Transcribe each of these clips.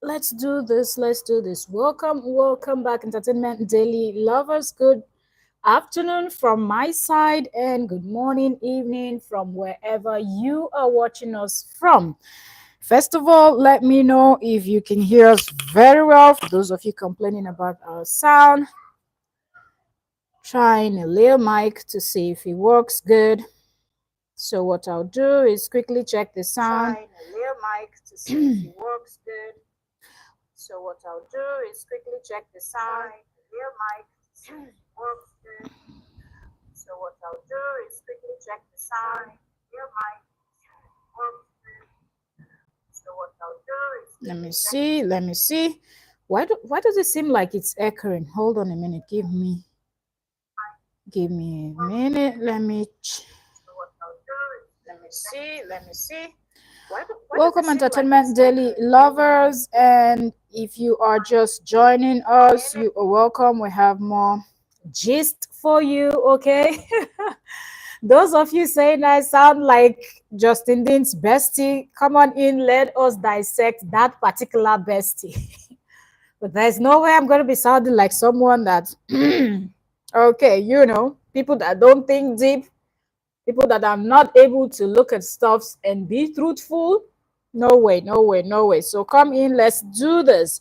Let's do this. Let's do this. Welcome back, Entertainment Daily lovers. Good afternoon from my side, and good morning, evening from wherever you are watching us from. First of all, let me know if you can hear us very well. For those of you complaining about our sound, trying a little mic to see if it works good. So what I'll do is quickly check the sound. Trying a little mic to see if it works good. So what I'll do is quickly check the sound. Real mic works good. So what I'll do is quickly check the sound. Real mic works good. So what I'll do is let me see. Why does it seem like it's echoing? Hold on a minute. Give me a minute. Let me see. Welcome, Entertainment Daily lovers. And if you are just joining us, you are welcome. We have more gist for you, okay? Those of you saying I sound like Justin Dean's bestie, come on in, let us dissect that particular bestie. But there's no way I'm going to be sounding like someone that, okay, people that don't think deep, people that are not able to look at stuffs and be truthful. No way, no way, no way. So come in, let's do this.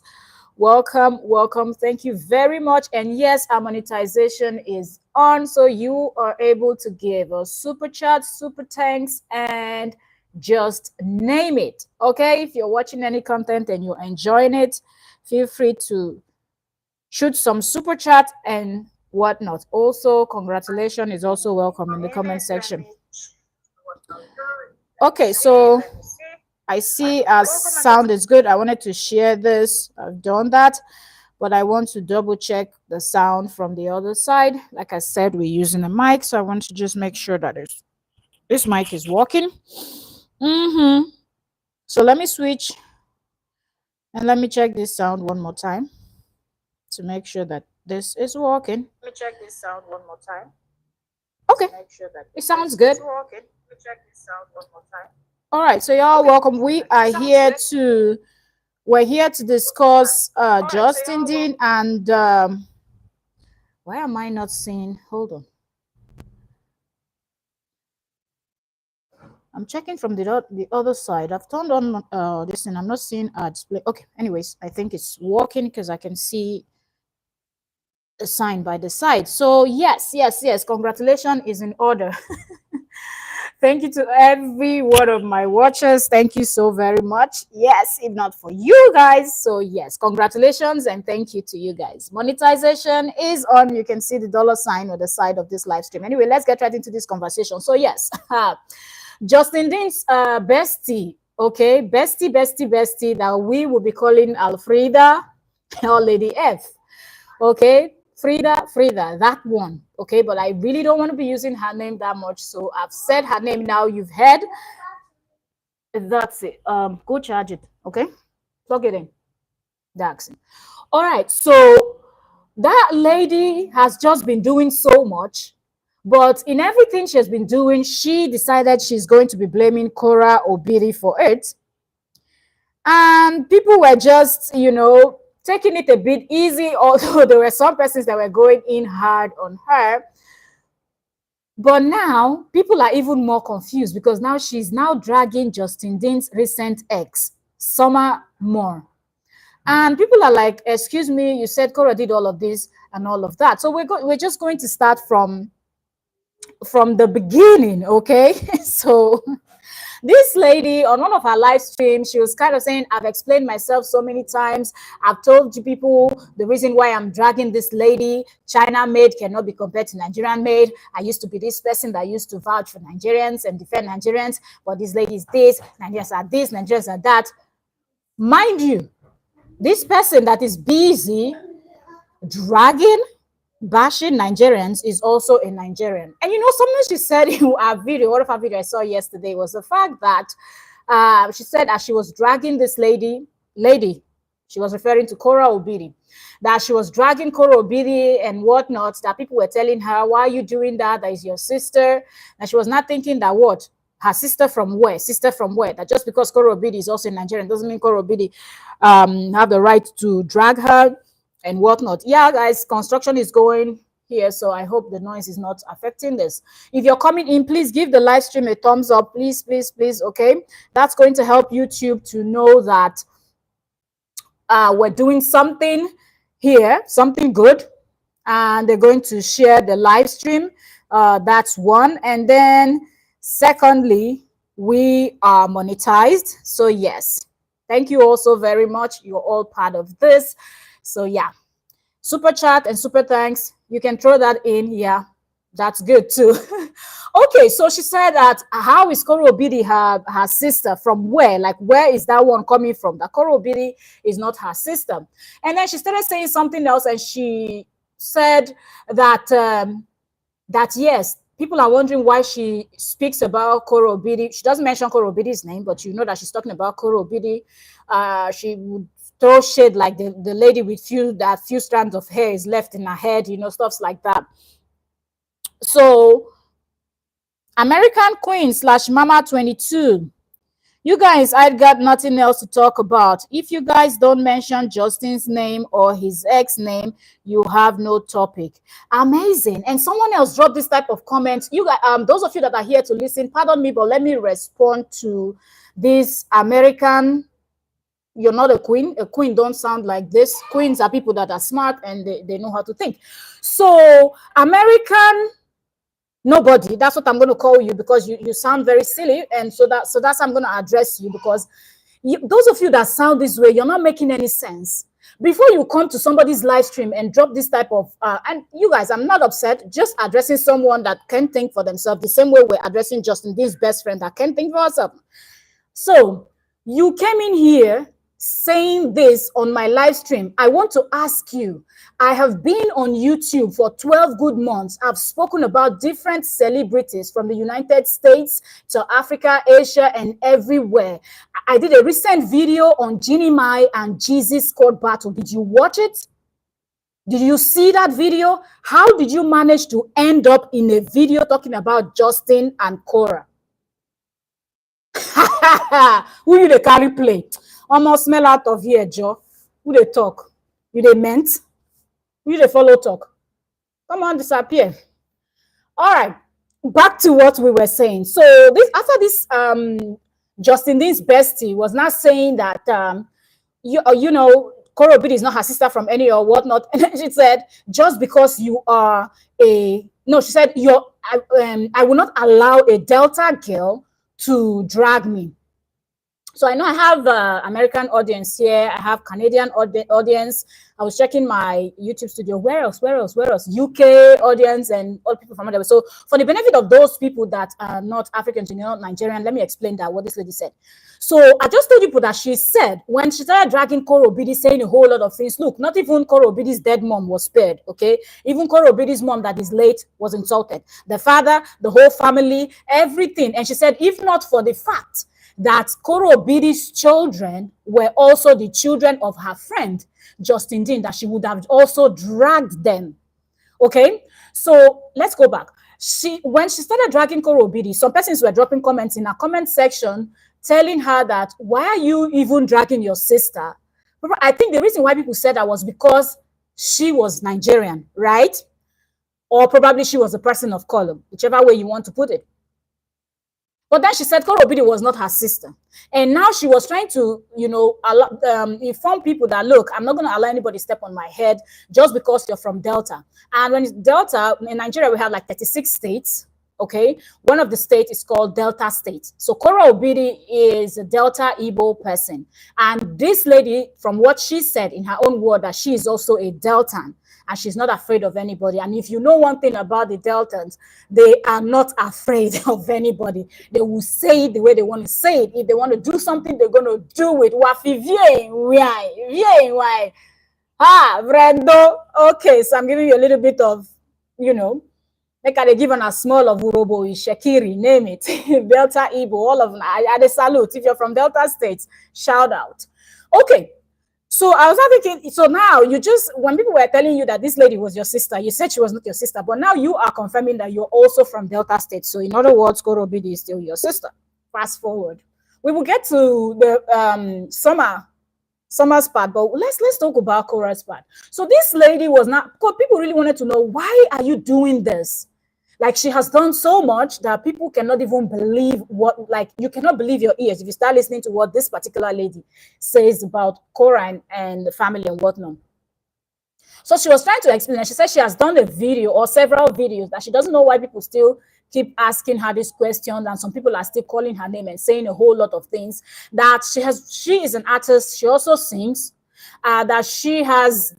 Welcome. Thank you very much. And yes, our monetization is on, so you are able to give a super chat, super thanks, and just name it. Okay, if you're watching any content and you're enjoying it, feel free to shoot some super chat and whatnot. Also, congratulations is also welcome in the comment section. Okay, so I see our sound is good. I wanted to share this. I've done that, but I want to double check the sound from the other side. Like I said, we're using a mic, so I want to just make sure that this mic is working. So let me switch and let me check this sound one more time to make sure that this is working. Let me check this sound one more time. Okay, it sounds good. All right, so y'all welcome. We're here to discuss Justin Dean and why am I not seeing? Hold on. I'm checking from the other side. I've turned on this and I'm not seeing our display. Okay, anyways, I think it's working because I can see a sign by the side. So yes. Congratulations is in order. Thank you to every one of my watchers. Thank you so very much. Yes, if not for you guys. So yes, congratulations and thank you to you guys. Monetization is on. You can see the dollar sign on the side of this live stream. Anyway, let's get right into this conversation. So yes, Justin Dean's bestie, okay, bestie that we will be calling Alfreda or Lady F, okay. Frida, that one. Okay, but I really don't want to be using her name that much. So I've said her name now. You've heard. That's it. Go charge it. Okay, plug it in. That's it. All right. So that lady has just been doing so much, but in everything she has been doing, she decided she's going to be blaming Korra or Biri for it. And people were just, taking it a bit easy, although there were some persons that were going in hard on her. But now people are even more confused because now she's now dragging Justin Dean's recent ex, Somer Moore. And people are like, excuse me, you said Korra did all of this and all of that. So we're just going to start from the beginning, okay? So this lady on one of her live streams, she was kind of saying, I've explained myself so many times. I've told you people the reason why I'm dragging this lady. China made cannot be compared to Nigerian made. I used to be this person that used to vouch for Nigerians and defend Nigerians, but this lady is this, Nigerians are this, Nigerians are that. Mind you, this person that is busy dragging, bashing Nigerians is also a Nigerian. And something she said in our video, one of our video I saw yesterday was the fact that she said as she was dragging this lady, she was referring to Korra Obiri, that she was dragging Korra Obiri and whatnot, that people were telling her, why are you doing that? That is your sister. And she was not thinking that what? her sister from where? Sister from where? That just because Koro Obidi is also in Nigeria doesn't mean Koro Obidi have the right to drag her and whatnot. Yeah, guys, construction is going here, so I hope the noise is not affecting this. If you're coming in, please give the live stream a thumbs up, please, please, please. Okay, that's going to help YouTube to know that we're doing something here, something good, and they're going to share the live stream. That's one. And then secondly, we are monetized. So yes, thank you also very much. You're all part of this. So yeah, super chat and super thanks, you can throw that in. Yeah, that's good too. Okay, so she said that how is Koro Obidi her sister? From where? Like, where is that one coming from? That Koro Obidi is not her sister. And then she started saying something else, and she said that that yes, people are wondering why she speaks about Koro Obidi. She doesn't mention Koro Obidi's name, but you know that she's talking about Koro Obidi. She would throw shade like the lady with few strands of hair is left in her head, you know, stuffs like that. So American Queen / Mama 22. You guys, I got nothing else to talk about. If you guys don't mention Justin's name or his ex name, you have no topic. Amazing. And someone else dropped this type of comments. You guys, those of you that are here to listen, pardon me, but let me respond to this American. You're not a queen. A queen don't sound like this. Queens are people that are smart and they know how to think. So American nobody, that's what I'm going to call you, because you sound very silly, and so that's how I'm going to address you, because those of you that sound this way, you're not making any sense. Before you come to somebody's live stream and drop this type of and you guys, I'm not upset, just addressing someone that can think for themselves, the same way we're addressing Justin, this best friend that can think for herself. So you came in here saying this on my live stream. I want to ask you, I have been on YouTube for 12 good months. I've spoken about different celebrities from the United States to Africa, Asia, and everywhere. I did a recent video on Ginny Mai and Jesus court battle. Did you watch it? Did you see that video? How did you manage to end up in a video talking about Justin and Korra? Who you the carry play? Almost smell out of here, Joe. Who they talk? You they meant? Who you they follow talk? Come on, disappear. All right, back to what we were saying. So this after this, Justin Dean's bestie was not saying that you know, Koro Obidi is not her sister from any or whatnot. And she said, just because you are she said, I will not allow a Delta girl to drag me. So I know I have American audience here. I have Canadian audience. I was checking my YouTube studio. Where else? UK audience and all people from other. So for the benefit of those people that are not African, not Nigerian, let me explain that what this lady said. So I just told you that she said when she started dragging Koro Obidi, saying a whole lot of things. Look, not even Koro Obidi's dead mom was spared. Okay, even Koro Obidi's mom that is late was insulted. The father, the whole family, everything. And she said, if not for the fact that Koro Obidi's children were also the children of her friend Justin Dean, that she would have also dragged them. Okay, so let's go back. When she started dragging Koro Obidi, some persons were dropping comments in her comment section telling her that, why are you even dragging your sister? I think the reason why people said that was because she was Nigerian, right? Or probably she was a person of color, whichever way you want to put it. But then she said Koro Obidi was not her sister. And now she was trying to, inform people that, look, I'm not going to allow anybody step on my head just because you're from Delta. And when it's Delta, in Nigeria, we have like 36 states. Okay, one of the states is called Delta State. So Koro Obidi is a Delta Igbo person. And this lady, from what she said in her own word, that she is also a Deltan. And she's not afraid of anybody. And if you know one thing about the Deltans, they are not afraid of anybody. They will say it the way they want to say it. If they want to do something, they're going to do it. Brendo. Okay, so I'm giving you a little bit of, like I give a small of Urobo, Shekiri, name it. Delta Igbo, all of them. I salute. If you're from Delta States, shout out. Okay. So I was not thinking, so now you just, when people were telling you that this lady was your sister, you said she was not your sister, but now you are confirming that you're also from Delta State. So in other words, Koro Bidi is still your sister. Fast forward. We will get to the Summer's part, but let's talk about Korra's part. So this lady was not, because people really wanted to know, why are you doing this? Like, she has done so much that people cannot even believe what, like, you cannot believe your ears if you start listening to what this particular lady says about Korra and the family and whatnot. So she was trying to explain, and she said she has done a video or several videos that she doesn't know why people still keep asking her this question, and some people are still calling her name and saying a whole lot of things. That she is an artist, she also sings, that she has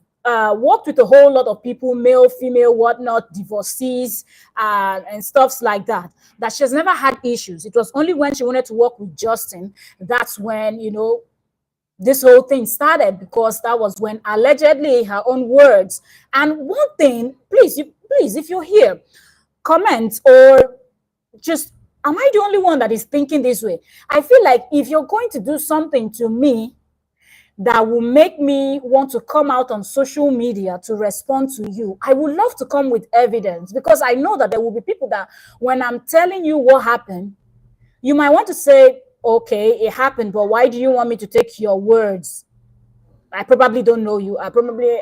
worked with a whole lot of people, male, female, whatnot, divorcees, and stuffs like that. That she has never had issues. It was only when she wanted to work with Justin, that's when, you know, this whole thing started, because that was when, allegedly, her own words. And one thing, please, if you're here, comment, or just, am I the only one that is thinking this way? I feel like if you're going to do something to me that will make me want to come out on social media to respond to you, I would love to come with evidence, because I know that there will be people that, when I'm telling you what happened, you might want to say, okay, it happened, but why do you want me to take your words? I probably don't know you. I probably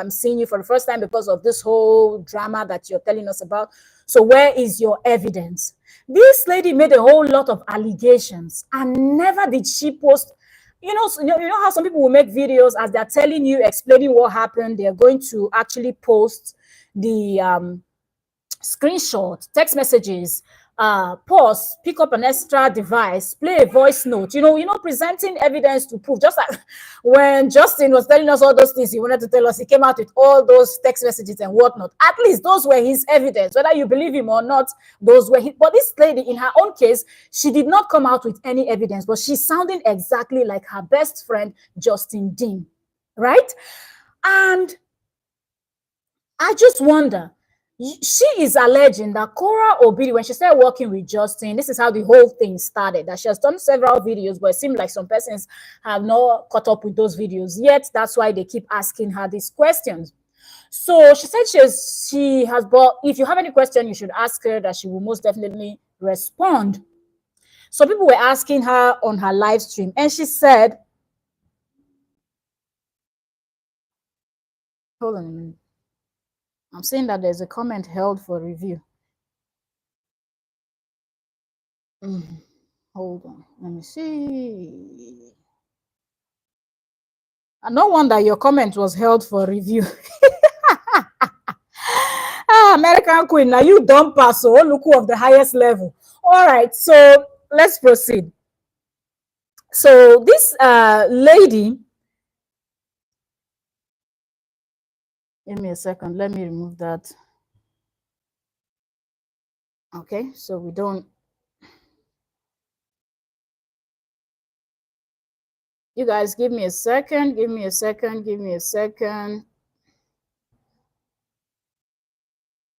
seeing you for the first time because of this whole drama that you're telling us about. So where is your evidence? This lady made a whole lot of allegations, and never did she post. You know how some people will make videos as they're telling you, explaining what happened. They're going to actually post the screenshot, text messages, pause, pick up an extra device, play a voice note, presenting evidence to prove. Just like when Justin was telling us all those things he wanted to tell us, he came out with all those text messages and whatnot. At least those were his evidence, whether you believe him or not. Those were his. But this lady, in her own case, she did not come out with any evidence, but she's sounding exactly like her best friend, Justin Dean, right? And I just wonder, she is alleging that Korra Obidi, when she started working with Justin, this is how the whole thing started, that she has done several videos, but it seems like some persons have not caught up with those videos yet. That's why they keep asking her these questions. So she said she has, but if you have any question, you should ask her, that she will most definitely respond. So people were asking her on her live stream, and she said, hold on a minute. I'm saying that there's a comment held for review. Hold on, let me see. No wonder your comment was held for review. American Queen, now you don't pass, so look of the highest level. All right, so let's proceed. So this lady, give me a second, let me remove that. Okay, so we don't. You guys, give me a second, give me a second, give me a second.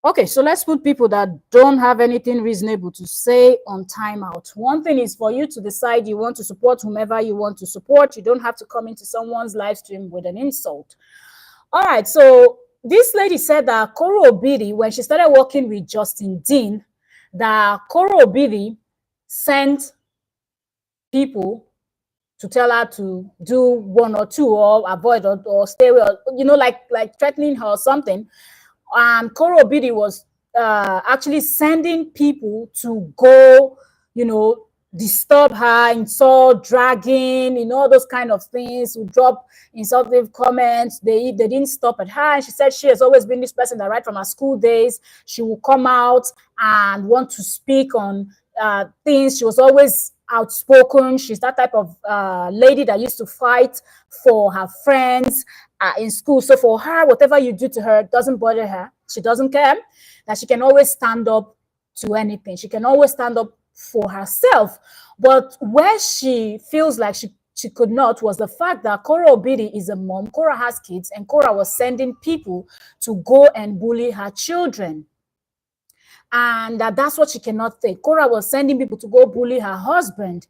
Okay, so let's put people that don't have anything reasonable to say on timeout. One thing is for you to decide you want to support whomever you want to support. You don't have to come into someone's live stream with an insult. All right, so this lady said that Korra Obidi, when she started working with Justin Dean, that Korra Obidi sent people to tell her to do one or two, or avoid, or stay away, or, like threatening her or something. And Korra Obidi was actually sending people to go, disturb her, insult, dragging, all those kind of things, would drop insultive comments. They didn't stop at her. And she said she has always been this person that right from her school days, she will come out and want to speak on things. She was always outspoken. She's that type of lady that used to fight for her friends in school. So for her, whatever you do to her doesn't bother her. She doesn't care. That she can always stand up to anything. She can always stand up for herself. But where she feels like she could not was the fact that Korra Obidi is a mom. Korra has kids, and Korra was sending people to go and bully her children. And that's what she cannot take. Korra was sending people to go bully her husband.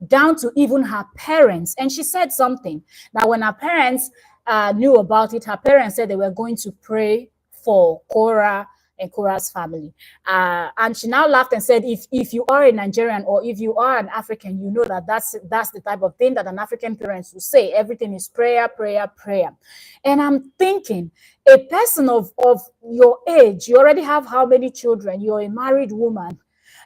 down to even her parents. And she said something that when her parents knew about it, her parents said they were going to pray for Korra and Korra's family. And she now laughed and said, if you are a Nigerian or if you are an African, you know that that's the type of thing that an African parents will say. Everything is prayer, prayer, prayer. And I'm thinking, a person of your age, you already have how many children? You're a married woman.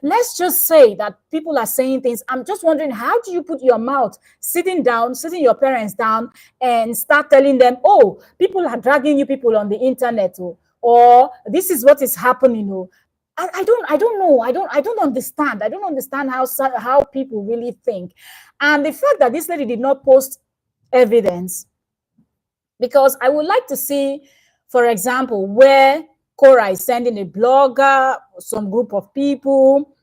Let's just say that people are saying things. I'm just wondering, how do you put your mouth sitting your parents down and start telling them, oh, people are dragging you people on the internet, or this is what is happening. I don't know. I don't understand. I don't understand how people really think. And the fact that this lady did not post evidence, because I would like to see, for example, where Korra is sending a blogger, some group of people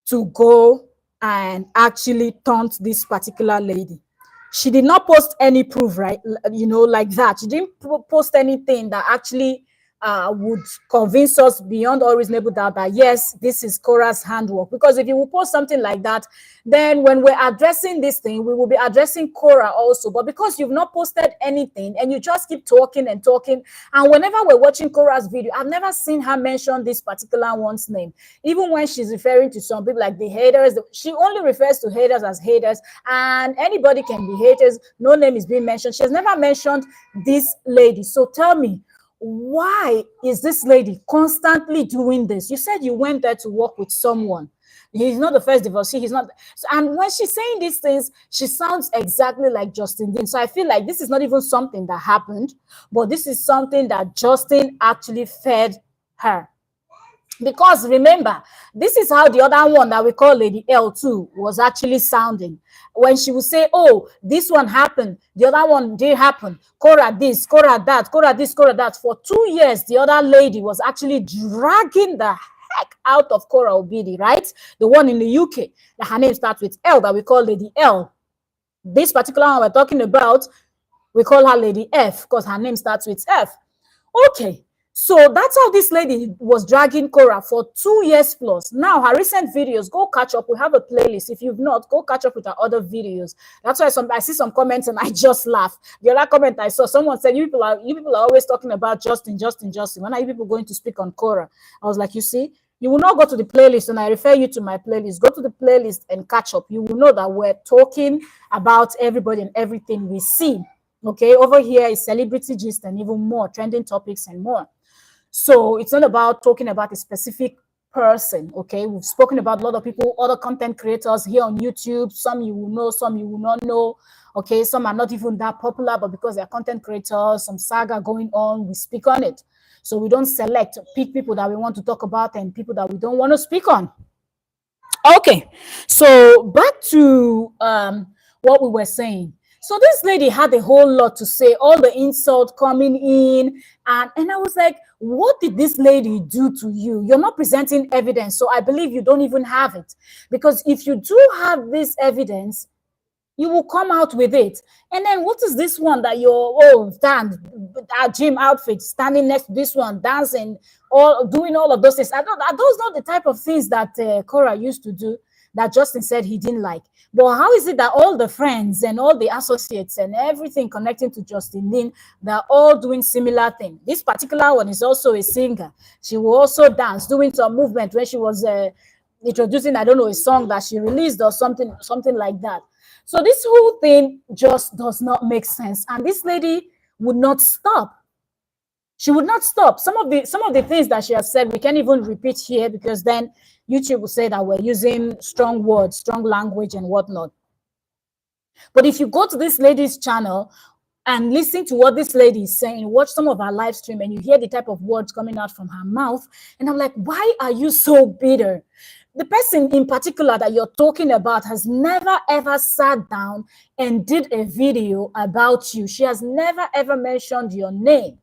to go and actually taunt this particular lady. She did not post any proof, right? Like that. She didn't post anything that actually would convince us beyond all reasonable doubt that yes, this is Korra's handwork. Because if you will post something like that, then when we're addressing this thing, we will be addressing Korra also. But because you've not posted anything and you just keep talking and talking, and whenever we're watching Korra's video, I've never seen her mention this particular one's name. Even when she's referring to some people like the haters, she only refers to haters as haters, and anybody can be haters. No name is being mentioned. She has never mentioned this lady. So tell me, why is this lady constantly doing this? You said you went there to work with someone. He's not the first divorcee. He's not. And when she's saying these things, she sounds exactly like Justin Dean. So I feel like this is not even something that happened, but this is something that Justin actually fed her. Because remember, this is how the other one that we call Lady L2 was actually sounding. When she would say, oh, this one happened, the other one did happen, Korra this, Korra that, Korra this, Korra that. For 2 years, the other lady was actually dragging the heck out of Korra Obidi, right? The one in the UK, that her name starts with L, that we call Lady L. This particular one we're talking about, we call her Lady F, because her name starts with F. Okay. So that's how this lady was dragging Korra for 2 years plus. Now, her recent videos, go catch up. We have a playlist. If you've not, go catch up with her other videos. That's why I see some comments and I just laugh. The other comment I saw, someone said, you people are always talking about Justin. When are you people going to speak on Korra? I was like, you see, you will not go to the playlist, and I refer you to my playlist. Go to the playlist and catch up. You will know that we're talking about everybody and everything we see. Okay, over here is celebrity gist and even more, trending topics and more. So it's not about talking about a specific person. Okay, we've spoken about a lot of people, other content creators here on YouTube. Some you will know, some you will not know. Okay, some are not even that popular, but because they're content creators, some saga going on, we speak on it. So we don't pick people that we want to talk about and people that we don't want to speak on. Okay, so back to what we were saying. So this lady had a whole lot to say, all the insult coming in, and I was like, what did this lady do to you? You're not presenting evidence, so I believe you don't even have it. Because if you do have this evidence, you will come out with it. And then what is this one that you're, that gym outfit, standing next to this one, dancing, doing all of those things? Are those not the type of things that Korra used to do, that Justin said he didn't like? But how is it that all the friends and all the associates and everything connecting to Justin Lin, they're all doing similar thing? This particular one is also a singer. She will also dance, doing some movement when she was introducing, I don't know, a song that she released or something like that. So this whole thing just does not make sense. And this lady would not stop. She would not stop. Some of the things that she has said, we can't even repeat here, because then YouTube will say that we're using strong words, strong language and whatnot. But if you go to this lady's channel and listen to what this lady is saying, watch some of her live stream, and you hear the type of words coming out from her mouth, and I'm like, why are you so bitter? The person in particular that you're talking about has never ever sat down and did a video about you. She has never ever mentioned your name,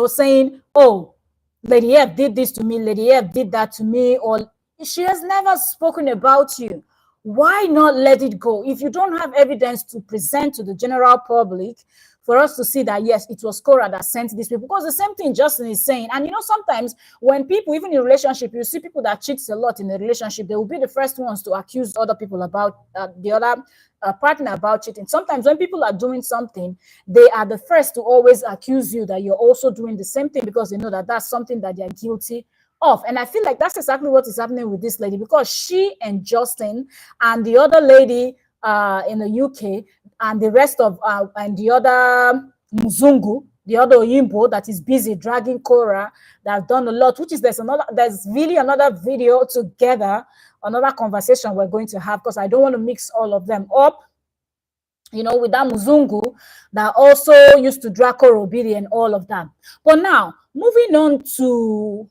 saying, oh, Lady F did this to me, Lady F did that to me, or she has never spoken about you. Why not let it go? If you don't have evidence to present to the general public for us to see that, yes, it was Korra that sent these people, because the same thing Justin is saying. And you know, sometimes when people, even in relationship, you see people that cheats a lot in a relationship, they will be the first ones to accuse other people about the other partner about cheating. Sometimes when people are doing something, they are the first to always accuse you that you're also doing the same thing, because they know that that's something that they're guilty of. And I feel like that's exactly what is happening with this lady, because she and Justin and the other lady in the UK and the rest of and the other Mzungu, the other Oyimbo that is busy dragging Korra, that have done a lot, which is there's really another video together, another conversation we're going to have, because I don't want to mix all of them up, you know, with that Mzungu that also used to drag Korra Obidi and all of that. But now, moving on to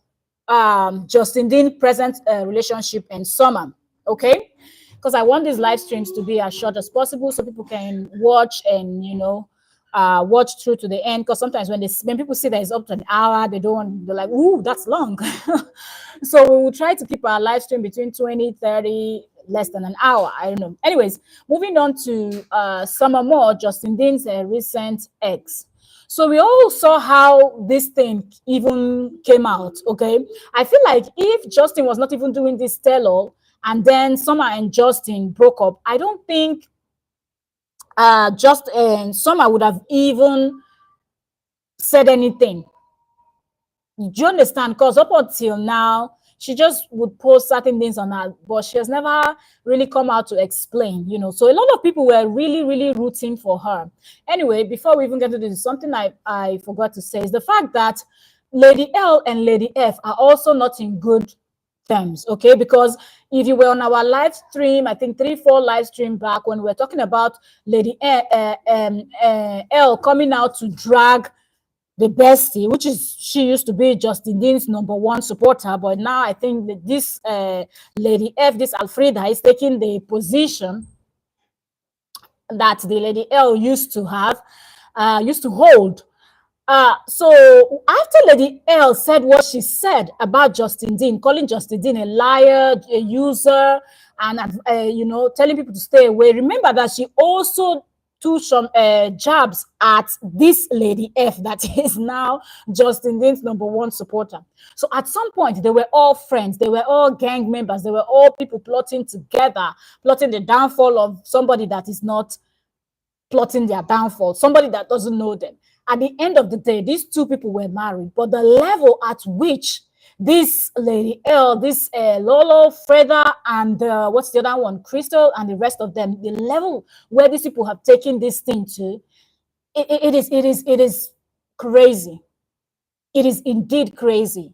Justin Dean present relationship and Summer, okay? Because I want these live streams to be as short as possible so people can watch and, you know, watch through to the end. Because sometimes when people see that it's up to an hour, they don't want, they're like, ooh, that's long. So we will try to keep our live stream between 20, 30, less than an hour. I don't know. Anyways, moving on to Somer Moore, Justin Dean's recent ex. So we all saw how this thing even came out, okay? I feel like if Justin was not even doing this tell-all and then Summer and Justin broke up, I don't think Summer would have even said anything. Do you understand? Because up until now, she just would post certain things on her, but she has never really come out to explain, you know. So a lot of people were really, really rooting for her. Anyway, before we even get to this, something I forgot to say is the fact that Lady L and Lady F are also not in good terms, okay? Because if you were on our live stream, I think 3-4 live stream back, when we were talking about Lady L coming out to drag the bestie, which is, she used to be Justin Dean's #1 supporter, but now I think that this Lady F, this ALFREDA, is taking the position that the Lady L used to have, used to hold. So after Lady L said what she said about Justin Dean, calling Justin Dean a liar, a user, and you know, telling people to stay away, remember that she also took some jabs at this Lady F that is now Justin Dean's #1 supporter. So at some point, they were all friends, they were all gang members, they were all people plotting together, plotting the downfall of somebody that is not plotting their downfall, somebody that doesn't know them. At the end of the day, these two people were married, but the level at which this Lady L, this Lolo, Freda, and what's the other one, Crystal, and the rest of them, the level where these people have taken this thing to, it is crazy. It is indeed crazy.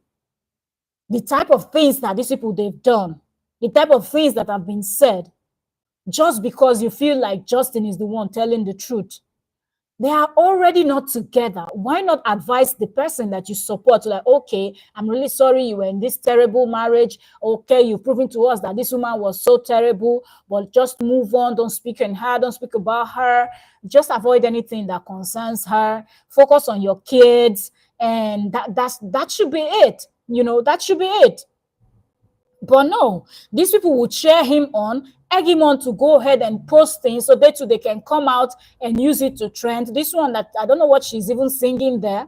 The type of things that these people, they've done, the type of things that have been said, just because you feel like Justin is the one telling the truth. They are already not together. Why not advise the person that you support, like, okay, I'm really sorry you were in this terrible marriage. Okay, you've proven to us that this woman was so terrible, but just move on. Don't speak on her. Don't speak about her. Just avoid anything that concerns her. Focus on your kids. And that should be it. You know, that should be it. But no, these people would cheer him on, egg him on to go ahead and post things so that too they can come out and use it to trend. This one that I don't know what she's even singing there.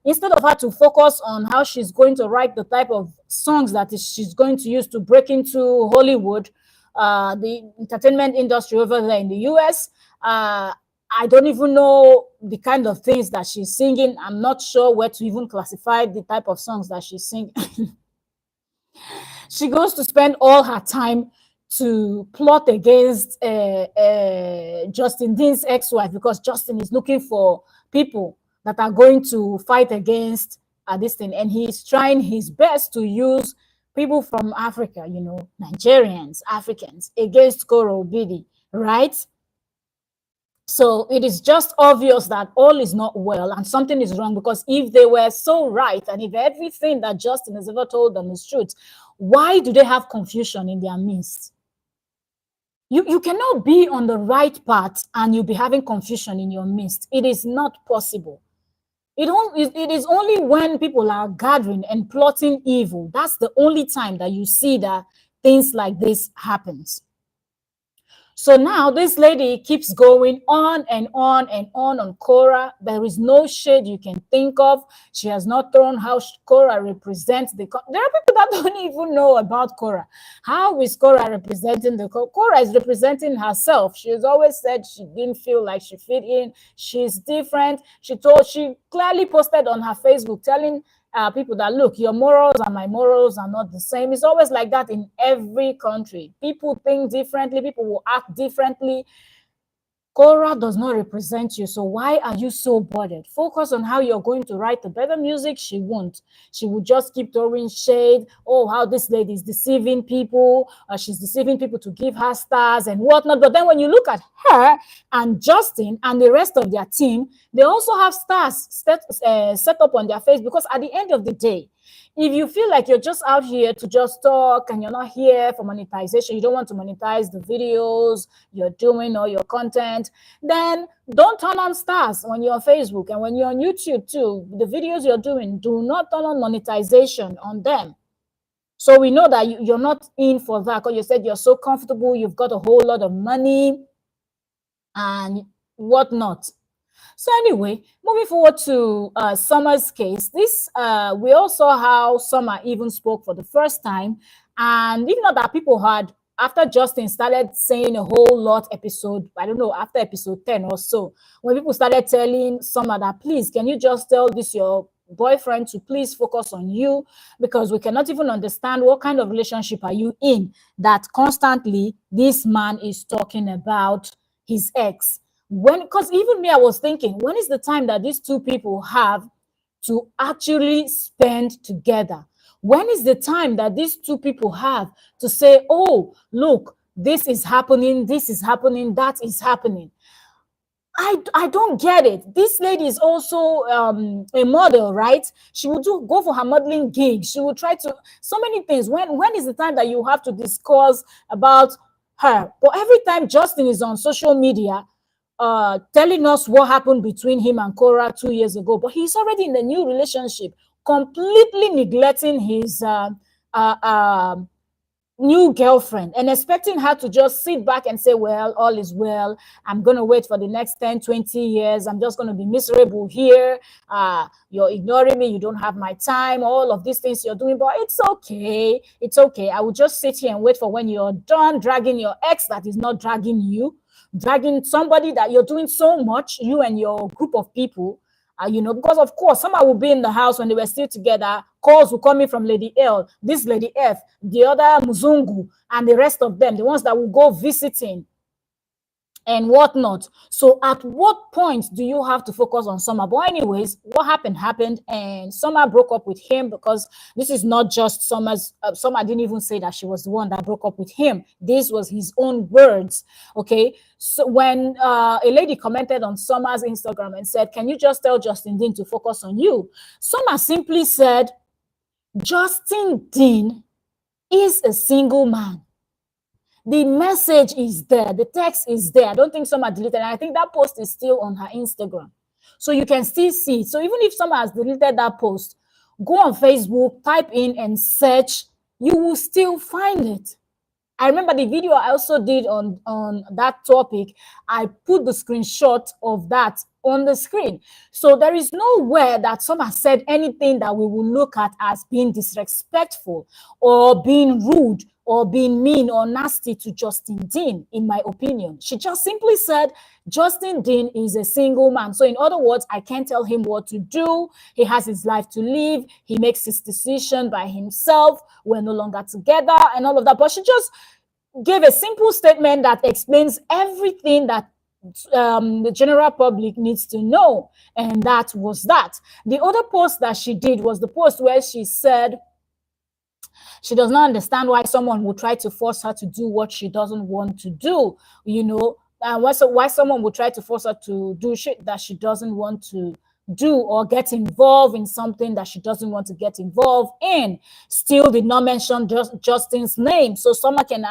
Instead of her to focus on how she's going to write the type of songs that she's going to use to break into Hollywood, the entertainment industry over there in the US, I don't even know the kind of things that she's singing. I'm not sure where to even classify the type of songs that she's singing. She goes to spend all her time to plot against Justin Dean's ex-wife, because Justin is looking for people that are going to fight against this thing. And he's trying his best to use people from Africa, you know, Nigerians, Africans, against Korra Obidi, right? So it is just obvious that all is not well and something is wrong, because if they were so right and if everything that Justin has ever told them is truth, why do they have confusion in their midst? You cannot be on the right path and you'll be having confusion in your midst. It is not possible. It is only when people are gathering and plotting evil, that's the only time that you see that things like this happens. So now this lady keeps going on and on and on korra. There is no shade you can think of. She has not thrown how korra represents the. There are people that don't even know about korra. How is korra representing the? Korra is representing herself. She has always said she didn't feel like she fit in. She's different. She clearly posted on her Facebook telling people that, look, your morals and my morals are not the same. It's always like that in every country. People think differently. People will act differently. Korra does not represent you, so why are you so bothered? Focus on how you're going to write the better music. She won't. She will just keep throwing shade. Oh, how this lady is deceiving people. She's deceiving people to give her stars and whatnot. But then when you look at her and Justin and the rest of their team, they also have stars set up on their face, because at the end of the day, if you feel like you're just out here to just talk and you're not here for monetization, you don't want to monetize the videos you're doing or your content, then don't turn on stars when you're on Facebook. And when you're on YouTube too, the videos you're doing, do not turn on monetization on them. So we know that you're not in for that, because you said you're so comfortable, you've got a whole lot of money and whatnot. So anyway, moving forward to Somer's case, this we all saw how Somer even spoke for the first time, and even though that people had, after Justin started saying a whole lot episode, I don't know, after episode 10 or so, when people started telling Somer that, please, can you just tell this your boyfriend to please focus on you, because we cannot even understand what kind of relationship are you in that constantly this man is talking about his ex. When, because even me, I was thinking, when is the time that these two people have to actually spend together? When is the time that these two people have to say, oh, look, this is happening, that is happening? I don't get it. This lady is also a model, right? She will go for her modeling gig. She will try to, so many things. When is the time that you have to discuss about her? But every time Justin is on social media, telling us what happened between him and Korra 2 years ago, but he's already in a new relationship, completely neglecting his new girlfriend and expecting her to just sit back and say, well, all is well, I'm going to wait for the next 10-20 years, I'm just going to be miserable here, you're ignoring me, you don't have my time, all of these things you're doing, but it's okay, I will just sit here and wait for when you're done dragging your ex that is not dragging you, dragging somebody that you're doing so much, you and your group of people. Because of course, someone will be in the house when they were still together. Calls will come in from Lady L, this Lady F, the other Muzungu, and the rest of them, the ones that will go visiting and whatnot. So at what point do you have to focus on Somer? But anyways, what happened, and Somer broke up with him, because this is not just Somer's. Somer didn't even say that she was the one that broke up with him. This was his own words. Okay, so when a lady commented on Somer's Instagram and said, can you just tell Justin Dean to focus on you? Somer simply said, Justin Dean is a single man. The message is there. The text is there. I don't think Somer deleted it. I think that post is still on her Instagram. So you can still see it. So even if Somer has deleted that post, go on Facebook, type in and search. You will still find it. I remember the video I also did on that topic. I put the screenshot of that on the screen. So there is nowhere that Somer said anything that we will look at as being disrespectful or being rude or being mean or nasty to Justin Dean, in my opinion. She just simply said, Justin Dean is a single man. So in other words, I can't tell him what to do. He has his life to live. He makes his decision by himself. We're no longer together and all of that. But she just gave a simple statement that explains everything that the general public needs to know. And that was that. The other post that she did was the post where she said, she does not understand why someone would try to force her to do what she doesn't want to do, why someone would try to force her to do shit that she doesn't want to do, or get involved in something that she doesn't want to get involved in. Still did not mention Justin's name. So someone can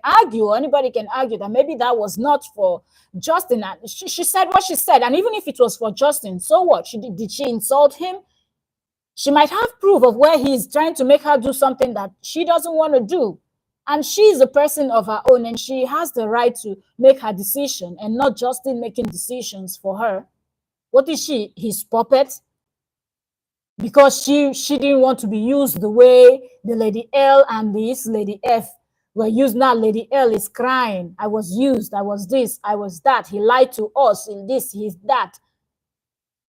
argue, or anybody can argue that maybe that was not for Justin. And she said what she said. And even if it was for Justin, so what? Did she insult him? She might have proof of where he's trying to make her do something that she doesn't want to do. And she's a person of her own, and she has the right to make her decision and not Justin making decisions for her. What is she? His puppet? Because she didn't want to be used the way the Lady L and this Lady F were used. Now Lady L is crying. I was used. I was this. I was that. He lied to us. In this, he's that.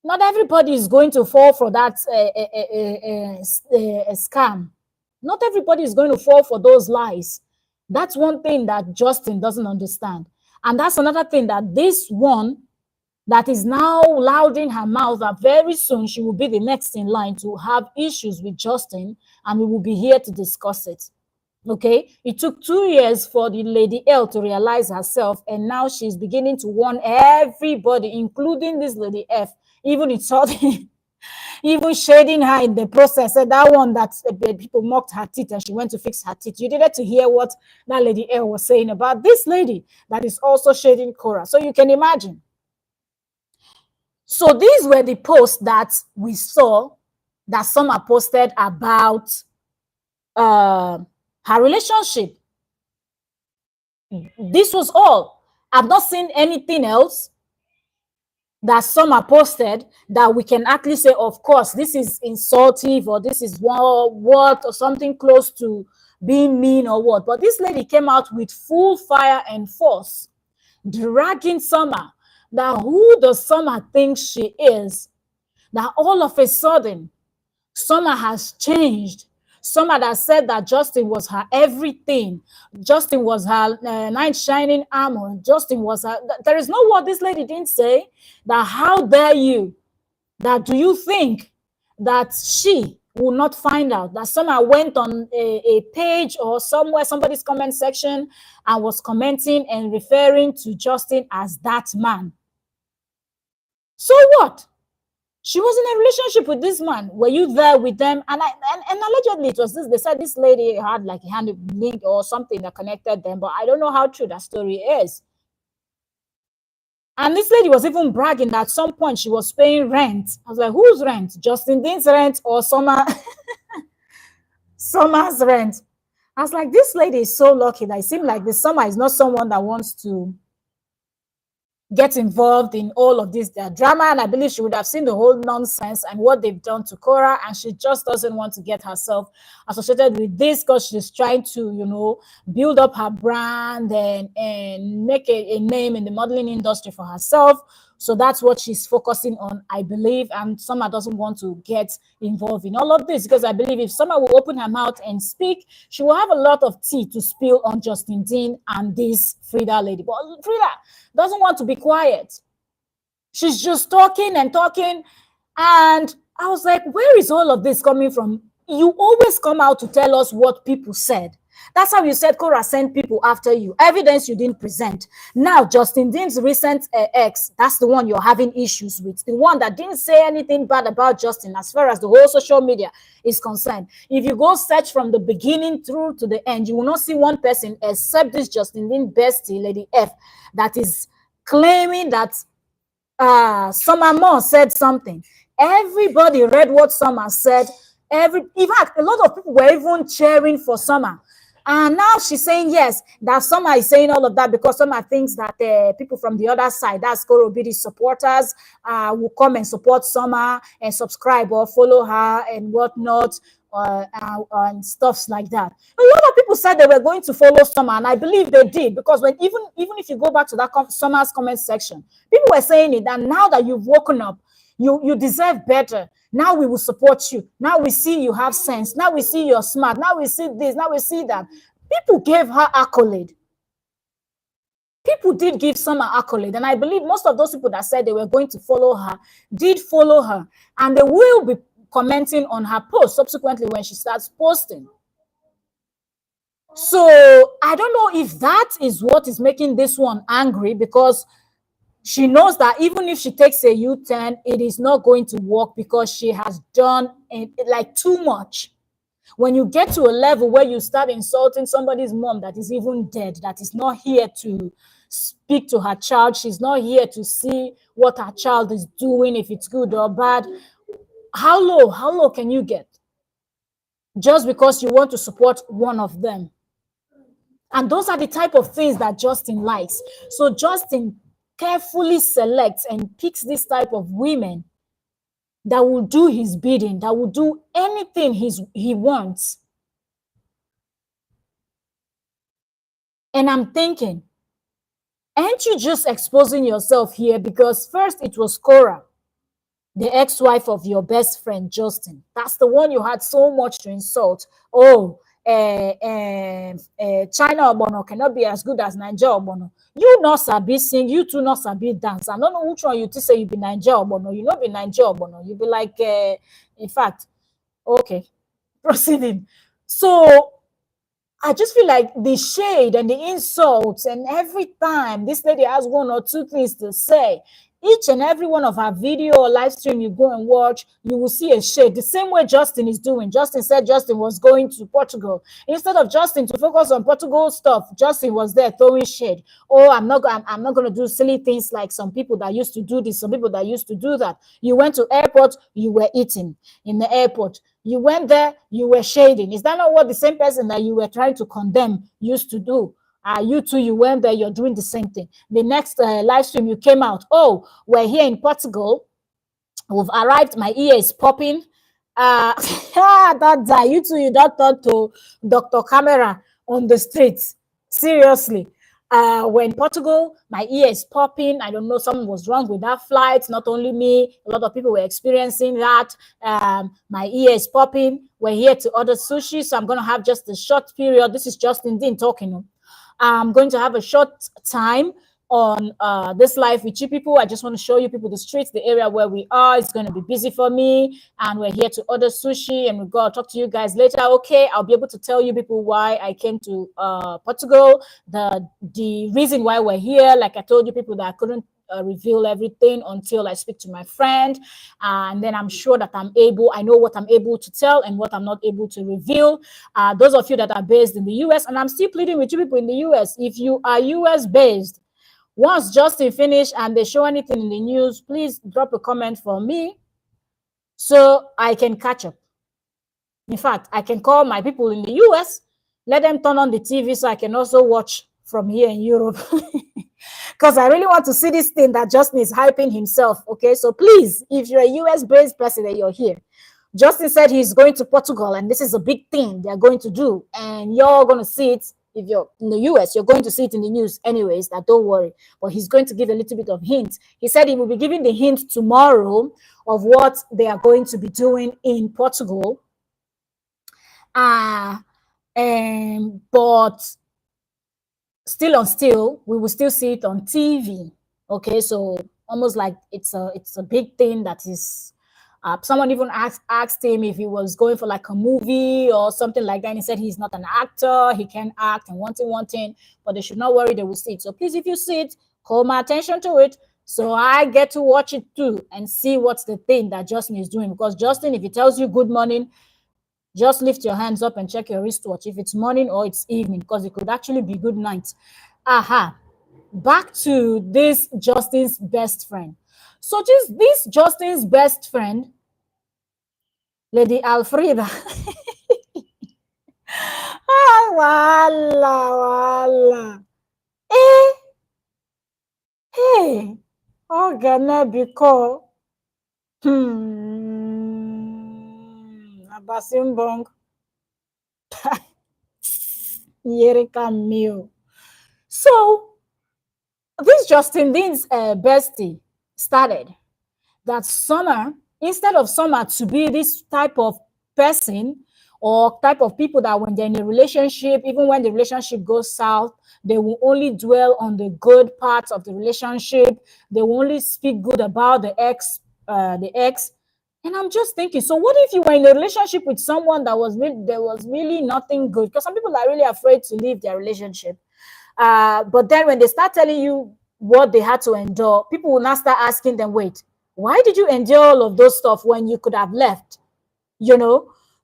Not everybody is going to fall for that scam. Not everybody is going to fall for those lies. That's one thing that Justin doesn't understand. And that's another thing that this one that is now louding her mouth that very soon she will be the next in line to have issues with Justin, and we will be here to discuss it. Okay, it took 2 years for the Lady L to realize herself, and now she's beginning to warn everybody, including this Lady F, even insulting, even shading her in the process. And that one that people mocked her teeth and she went to fix her teeth. You needed to hear what that Lady L was saying about this lady that is also shading Korra. So you can imagine. So these were the posts that we saw that Somer posted about her relationship. This was all. I've not seen anything else that Somer posted that we can actually say, of course, this is insultive or this is what or something close to being mean or what. But this lady came out with full fire and force, dragging Somer. That who does Somer think she is? That all of a sudden, Somer has changed. Somer that said that Justin was her everything. Justin was her knight shining armor. Justin was her. There is no word this lady didn't say. That how dare you? That do you think that she will not find out that Somer went on a page or somewhere, somebody's comment section, and was commenting and referring to Justin as that man? So what? She was in a relationship with this man. Were you there with them? And allegedly it was this. They said this lady had like a hand link or something that connected them, but I don't know how true that story is. And this lady was even bragging that at some point she was paying rent. I was like, whose rent? Justin Dean's rent or Somer's rent? I was like, this lady is so lucky that it seemed like this Somer is not someone that wants to get involved in all of this drama, and I believe she would have seen the whole nonsense and what they've done to Korra, and she just doesn't want to get herself associated with this because she's trying to, you know, build up her brand and make a name in the modeling industry for herself. So that's what she's focusing on, I believe. And Somer doesn't want to get involved in all of this because I believe if Somer will open her mouth and speak, she will have a lot of tea to spill on Justin Dean and this Frida lady. But Frida doesn't want to be quiet. She's just talking and talking. And I was like, where is all of this coming from? You always come out to tell us what people said. That's how you said Korra sent people after you. Evidence you didn't present. Now, Justin Dean's recent ex, that's the one you're having issues with. The one that didn't say anything bad about Justin as far as the whole social media is concerned. If you go search from the beginning through to the end, you will not see one person except this Justin Dean bestie, Lady F, that is claiming that Somer Moore said something. Everybody read what Somer said. In fact, a lot of people were even cheering for Somer. And now she's saying, yes, that Somer is saying all of that because Somer thinks that people from the other side, that's Korra Obidi's supporters, will come and support Somer and subscribe or follow her and whatnot, and stuffs like that. A lot of people said they were going to follow Somer, and I believe they did, because when even if you go back to that Somer's comment section, people were saying it, and now that you've woken up, you deserve better. Now we will support you. Now we see you have sense. Now we see you're smart. Now we see this. Now we see that. People gave her accolade. People did give Somer accolade. And I believe most of those people that said they were going to follow her did follow her. And they will be commenting on her post subsequently when she starts posting. So I don't know if that is what is making this one angry, because she knows that even if she takes a U-turn, it is not going to work because she has done like too much. When you get to a level where you start insulting somebody's mom that is even dead, that is not here to speak to her child, she's not here to see what her child is doing, if it's good or bad. How low can you get? Just because you want to support one of them. And those are the type of things that Justin likes. So Justin carefully selects and picks this type of women that will do his bidding, that will do anything he wants. And I'm thinking, aren't you just exposing yourself here? Because first it was Korra, the ex-wife of your best friend, Justin. That's the one you had so much to insult. Oh, China Obono cannot be as good as Nigeria Obono. You not sabi sing, you two not sabi dance. I don't know which one you to say you be Nigeria Obono. You not be Nigeria Obono. You be like, in fact, okay, proceeding. So I just feel like the shade and the insults, and every time this lady has one or two things to say, each and every one of her video or live stream you go and watch, you will see a shade. The same way Justin is doing. Justin said Justin was going to Portugal. Instead of Justin to focus on Portugal stuff, Justin was there throwing shade. Oh, I'm not going to do silly things like some people that used to do this, some people that used to do that. You went to airport, you were eating in the airport. You went there, you were shading. Is that not what the same person that you were trying to condemn used to do? You too, you went there, you're doing the same thing. The next live stream, you came out. Oh, we're here in Portugal. We've arrived. My ear is popping. That guy, you too, you don't talk to Dr. Camera on the streets. Seriously. We're in Portugal, my ear is popping. I don't know, something was wrong with that flight. Not only me, a lot of people were experiencing that. My ear is popping. We're here to order sushi, so I'm going to have just a short period. This is Justin Dean talking. I'm going to have a short time on this live with you people. I just want to show you people the streets, the area where we are. It's going to be busy for me, and we're here to order sushi, and we're going to talk to you guys later. Okay, I'll be able to tell you people why I came to Portugal, the reason why we're here. Like I told you people that I couldn't reveal everything until I speak to my friend, and then I'm sure that I know what I'm able to tell and what I'm not able to reveal. Those of you that are based in the US, and I'm still pleading with you people in the US, if you are US based, once Justin finish and they show anything in the news, please drop a comment for me so I can catch up. In fact, I can call my people in the US, let them turn on the TV so I can also watch from here in Europe. Because I really want to see this thing that Justin is hyping himself. Okay, so please, if you're a US-based person and you're here, Justin said he's going to Portugal, and this is a big thing they're going to do, and you're going to see it. If you're in the US, you're going to see it in the news anyways, that don't worry. But he's going to give a little bit of hint. He said he will be giving the hint tomorrow of what they are going to be doing in Portugal. But still, we will still see it on TV. Okay, so almost like it's a big thing that is. Someone even asked him if he was going for like a movie or something like that. And he said he's not an actor, he can act and one thing, but they should not worry, they will see it. So please, if you see it, call my attention to it so I get to watch it too and see what's the thing that Justin is doing. Because Justin, if he tells you good morning, just lift your hands up and check your wristwatch if it's morning or it's evening, because it could actually be good night. Back to this Justin's best friend. So this Justin's best friend, Lady ALFREDA. Wala. Hey, gonna be called Abasimbong. Yereka Mio. So this Justin Dean's bestie started that Somer, instead of Somer to be this type of person or type of people that when they're in a relationship, even when the relationship goes south, they will only dwell on the good parts of the relationship. They will only speak good about the ex. And I'm just thinking, so what if you were in a relationship with someone that was there was really nothing good? Because some people are really afraid to leave their relationship. But then when they start telling you what they had to endure, people will now start asking them, wait, why did you endure all of those stuff when you could have left?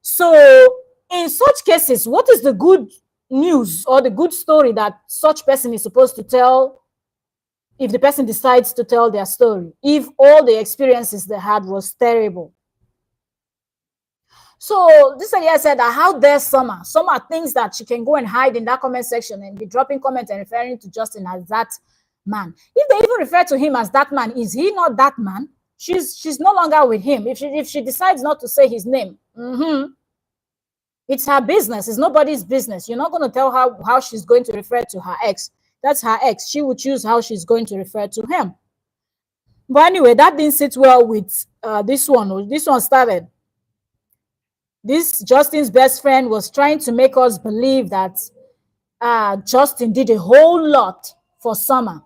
So in such cases, what is the good news or the good story that such person is supposed to tell if the person decides to tell their story, if all the experiences they had was terrible? So this lady said that how dare Summer? Summer thinks that she can go and hide in that comment section and be dropping comments and referring to Justin as that man. If they even refer to him as that man, is he not that man? She's no longer with him. If she decides not to say his name, it's her business. It's nobody's business. You're not going to tell her how she's going to refer to her ex. That's her ex. She will choose how she's going to refer to him. But anyway, that didn't sit well with this one. This one started. This Justin's best friend was trying to make us believe that Justin did a whole lot for Summer.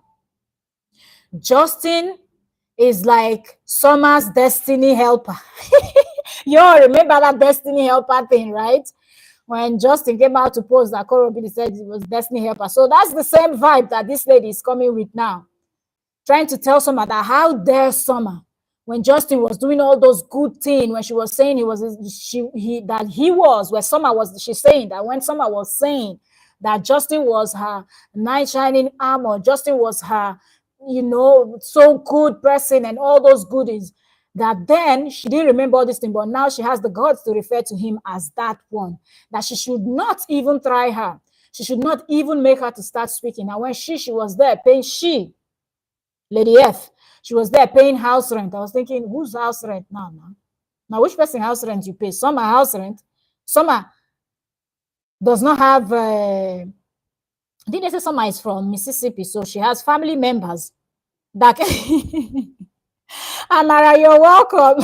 Justin is like Summer's destiny helper. You all remember that destiny helper thing, right? When Justin came out to post that korra said it was destiny helper. So that's the same vibe that this lady is coming with now. Trying to tell Summer that how dare Summer, when Justin was doing all those good things, when she was saying she's saying that when Summer was saying that Justin was her knight shining armor, Justin was her, so good person and all those goodies, that then she didn't remember all this thing, but now she has the guts to refer to him as that one, that she should not even try her. She should not even make her to start speaking. And when she was there paying, Lady F, she was there paying house rent. I was thinking, whose house rent now? Now, which person house rent you pay? Summer house rent. Summer does not have, didn't they say Summer is from Mississippi, so she has family members that Amara, you're welcome.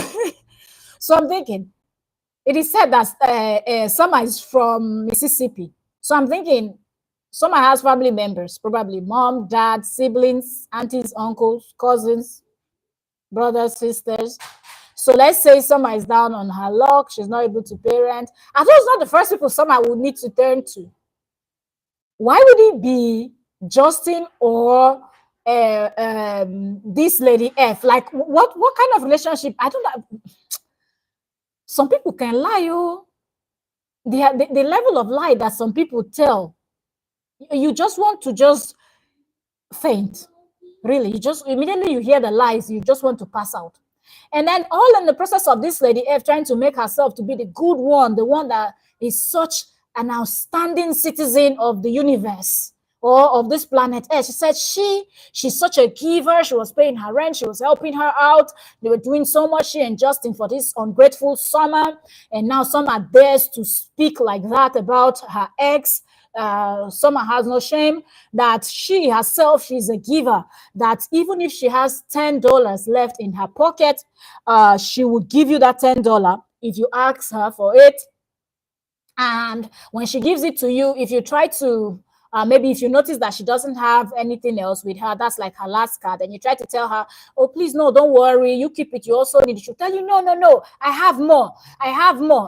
So I'm thinking, it is said that Summer is from Mississippi. So I'm thinking, Summer has family members, probably mom, dad, siblings, aunties, uncles, cousins, brothers, sisters. So let's say Summer is down on her luck. She's not able to pay rent. Are those not the first people Summer would need to turn to? Why would it be Justin or this Lady F? Like, what kind of relationship? I don't know. Some people can lie, oh. The level of lie that some people tell, you just want to just faint. Really, you just immediately you hear the lies, you just want to pass out. And then all in the process of this Lady F trying to make herself to be the good one, the one that is such an outstanding citizen of the universe or of this planet Earth. She said she's such a giver. She was paying her rent. She was helping her out. They were doing so much, she and Justin, for this ungrateful Summer. And now Summer dares to speak like that about her ex. Summer has no shame that she herself, she's a giver, that even if she has $10 left in her pocket, she will give you that $10 if you ask her for it. And when she gives it to you, if you try to maybe if you notice that she doesn't have anything else with her, that's like her last card, and you try to tell her, oh, please, no, don't worry, you keep it, you also need it. She'll tell you, no, I have more.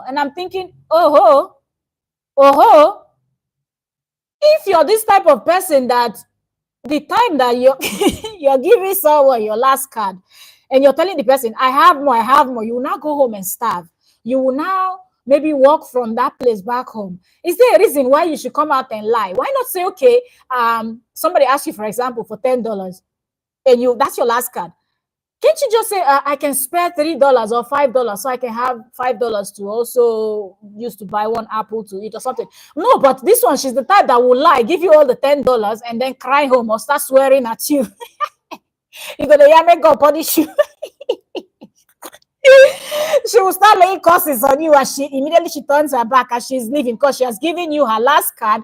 And I'm thinking, oh, if you're this type of person that the time that you're giving someone your last card and you're telling the person, I have more, you will now go home and starve. You will now maybe walk from that place back home. Is there a reason why you should come out and lie? Why not say, okay, somebody asks you, for example, for $10 and that's your last card. Can't you just say, I can spare $3 or $5 so I can have $5 to also use to buy one apple to eat or something? No, but this one, she's the type that will lie, give you all the $10 and then cry home or start swearing at you. You're going to make God punish you. She will start laying curses on you as she turns her back as she's leaving, because she has given you her last card.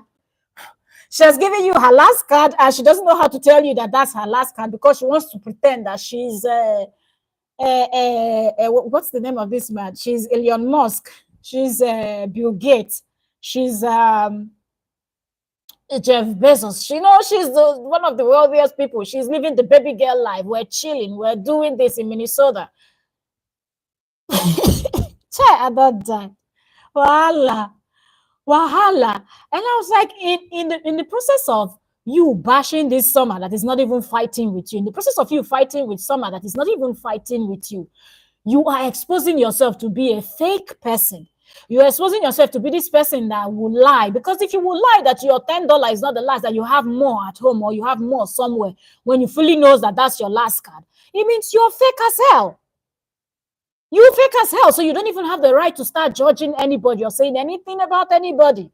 She has given you her last card and she doesn't know how to tell you that that's her last card, because she wants to pretend that she's what's the name of this man? She's Elon Musk. She's Bill Gates. She's Jeff Bezos. She's one of the wealthiest people. She's living the baby girl life. We're chilling. We're doing this in Minnesota. I don't die. Wahala. And I was like, in the process of you bashing this Summer that is not even fighting with you, in the process of you fighting with Summer that is not even fighting with you, you are exposing yourself to be a fake person. You're exposing yourself to be this person that will lie. Because if you will lie that your $10 is not the last, that you have more at home or you have more somewhere, when you fully knows that that's your last card, it means you're fake as hell. You fake as hell, so you don't even have the right to start judging anybody or saying anything about anybody.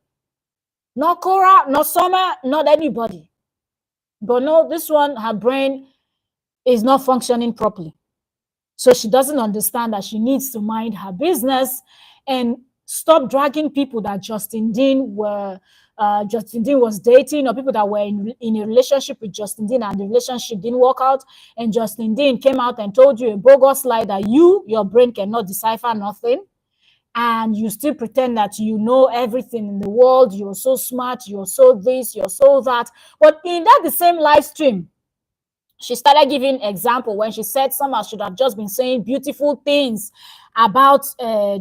Not Korra, not Somer, not anybody. But no, this one, her brain is not functioning properly. So she doesn't understand that she needs to mind her business and stop dragging people that Justin Dean was dating, or people that were in a relationship with Justin Dean and the relationship didn't work out, and Justin Dean came out and told you a bogus lie that your brain cannot decipher nothing, and you still pretend that you know everything in the world, you're so smart, you're so this, you're so that. But in that the same live stream, she started giving example when she said Summer should have just been saying beautiful things about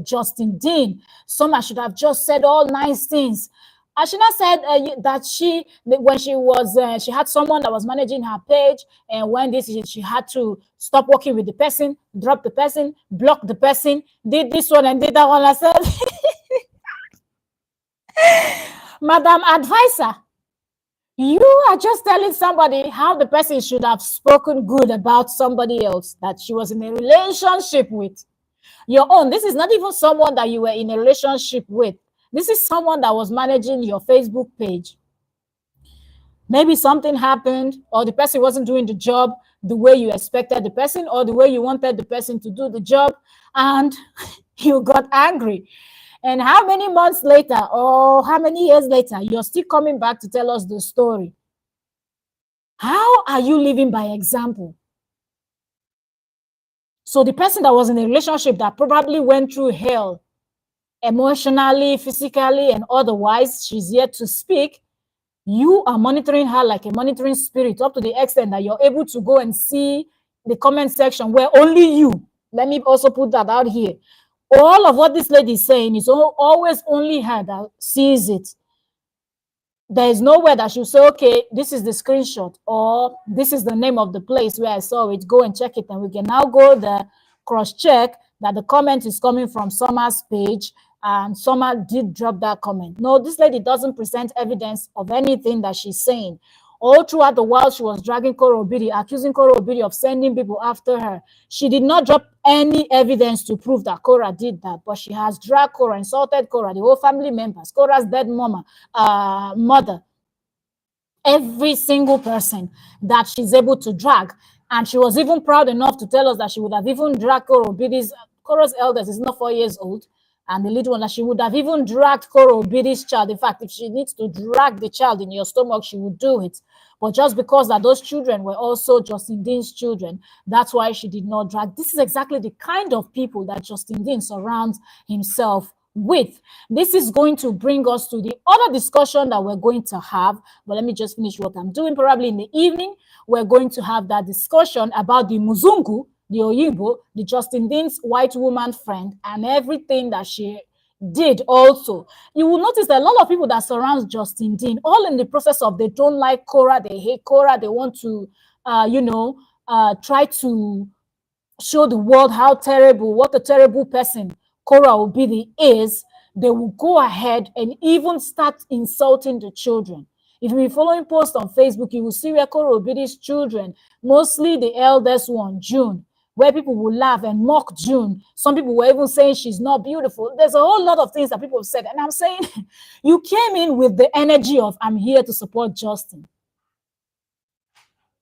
Justin Dean. Summer should have just said all nice things. Ashina said that when she had someone that was managing her page, and when she had to stop working with the person, drop the person, block the person, did this one and did that one. I said, Madam Advisor, you are just telling somebody how the person should have spoken good about somebody else that she was in a relationship with. Your own. This is not even someone that you were in a relationship with. This is someone that was managing your Facebook page. Maybe something happened, or the person wasn't doing the job the way you expected the person, or the way you wanted the person to do the job, and you got angry. And how many months later, or how many years later, you're still coming back to tell us the story? How are you living by example? So the person that was in a relationship that probably went through hell emotionally, physically, and otherwise, she's yet to speak. You are monitoring her like a monitoring spirit, up to the extent that you're able to go and see the comment section where only you, let me also put that out here, all of what this lady is saying is always only her that sees it. There is nowhere that she'll say, okay, this is the screenshot, or this is the name of the place where I saw it, go and check it, and we can now go there, cross-check that the comment is coming from Summer's page, and Summer did drop that comment. No, this lady doesn't present evidence of anything that she's saying. All throughout the while she was dragging Korra Obidi, accusing Korra Obidi of sending people after her, she did not drop any evidence to prove that Korra did that, but she has dragged Korra, insulted Korra, the whole family members, Korra's dead mother, every single person that she's able to drag. And she was even proud enough to tell us that she would have even dragged Korra's eldest is not 4 years old, and the little one, that she would have even dragged Korra Obidi's child. In fact, if she needs to drag the child in your stomach, she would do it. But just because that those children were also Justin Dean's children, that's why she did not drag. This is exactly the kind of people that Justin Dean surrounds himself with. This is going to bring us to the other discussion that we're going to have. But let me just finish what I'm doing. Probably in the evening, we're going to have that discussion about the Muzungu, the Oyibo, the Justin Dean's white woman friend, and everything that she did also. You will notice that a lot of people that surround Justin Dean, all in the process of they don't like Korra, they hate Korra, they want to, try to show the world how terrible, what a terrible person Korra Obidi is. They will go ahead and even start insulting the children. If you're following posts on Facebook, you will see where Korra Obidi's children, mostly the eldest one, June, where people will laugh and mock June. Some people were even saying she's not beautiful. There's a whole lot of things that people have said. And I'm saying, you came in with the energy of, I'm here to support Justin.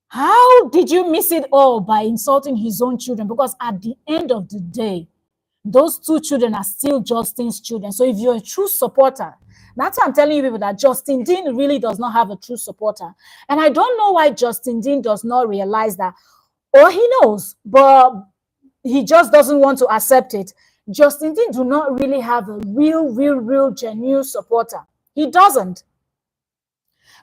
How did you miss it all by insulting his own children? Because at the end of the day, those two children are still Justin's children. So if you're a true supporter, that's why I'm telling you people that Justin Dean really does not have a true supporter. And I don't know why Justin Dean does not realize that, or he knows, but he just doesn't want to accept it. Justin Dean do not really have a real, genuine supporter. He doesn't.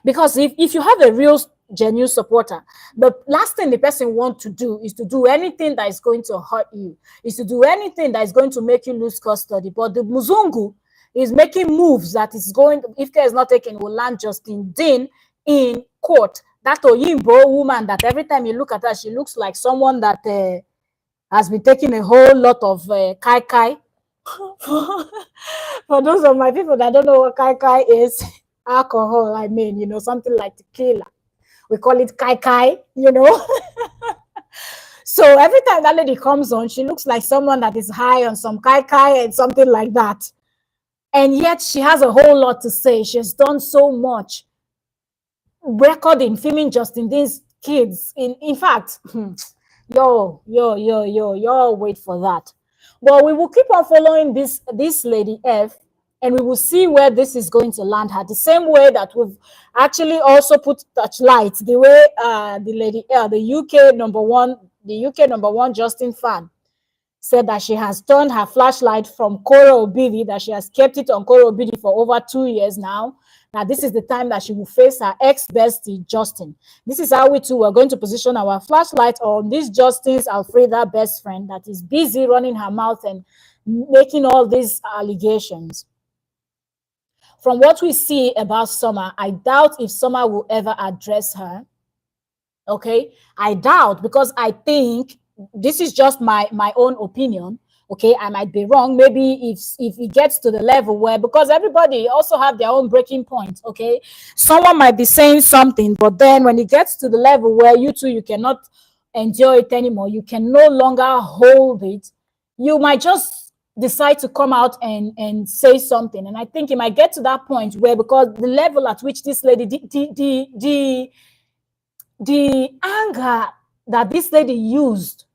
Because if you have a real, genuine supporter, the last thing the person wants to do is to do anything that is going to hurt you, is to do anything that is going to make you lose custody. But the Muzungu is making moves that is going, if care is not taken, will land Justin Dean in court. That Oyinbo woman that every time you look at her, she looks like someone that has been taking a whole lot of kai kai. For those of my people that don't know what kai kai is, alcohol, I mean, something like tequila. We call it kai kai, So every time that lady comes on, she looks like someone that is high on some kai and something like that. And yet she has a whole lot to say. She has done so much. Recording, filming Justin Dean's kids. In fact, yo, wait for that. Well, we will keep on following this lady F, and we will see where this is going to land her. The same way that we've actually also put Touchlight, the way the lady L, the UK number one Justin fan, said that she has turned her flashlight from Korra Obidi, that she has kept it on Korra Obidi for over 2 years now. Now, this is the time that she will face her ex-bestie, Justin. This is how we too are going to position our flashlight on this Justin's ALFREDA best friend that is busy running her mouth and making all these allegations. From what we see about Somer, I doubt if Somer will ever address her. Okay, I doubt, because I think this is just my own opinion. Okay, I might be wrong. Maybe if it gets to the level where, because everybody also have their own breaking point. Okay, someone might be saying something, but then when it gets to the level where you cannot endure it anymore, you can no longer hold it, you might just decide to come out and say something. And I think it might get to that point where, because the level at which this lady, the anger that this lady used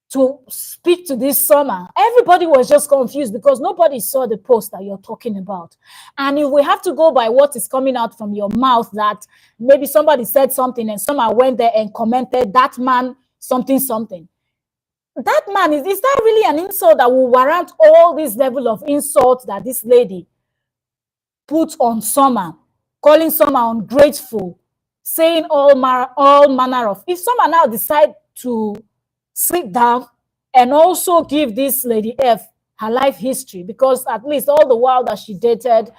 to speak to this Somer, everybody was just confused because nobody saw the post that you're talking about. And if we have to go by what is coming out from your mouth, that maybe somebody said something and Somer went there and commented, that man something, that man, is that really an insult that will warrant all this level of insult that this lady put on Somer, calling Somer ungrateful, saying all manner of? If Somer now decide to sit down and also give this lady F her life history, because at least all the while that she dated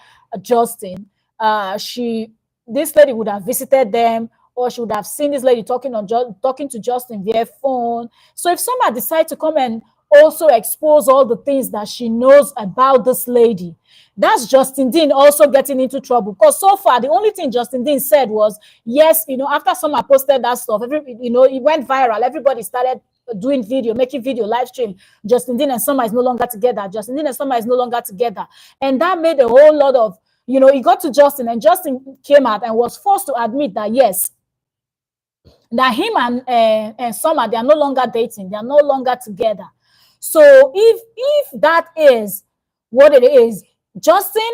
Justin, this lady would have visited them, or she would have seen this lady talking to Justin via phone. So if Somer decide to come and also expose all the things that she knows about this lady, that's Justin Dean also getting into trouble. Because so far, the only thing Justin Dean said was, yes, after Somer posted that stuff, it went viral. Everybody started doing video, making video, live stream. Justin Dean and Somer is no longer together. Justin Dean and Somer is no longer together. And that made a whole lot of, it got to Justin, and Justin came out and was forced to admit that, yes, that him and Somer, they are no longer dating. They are no longer together. So if that is what it is, Justin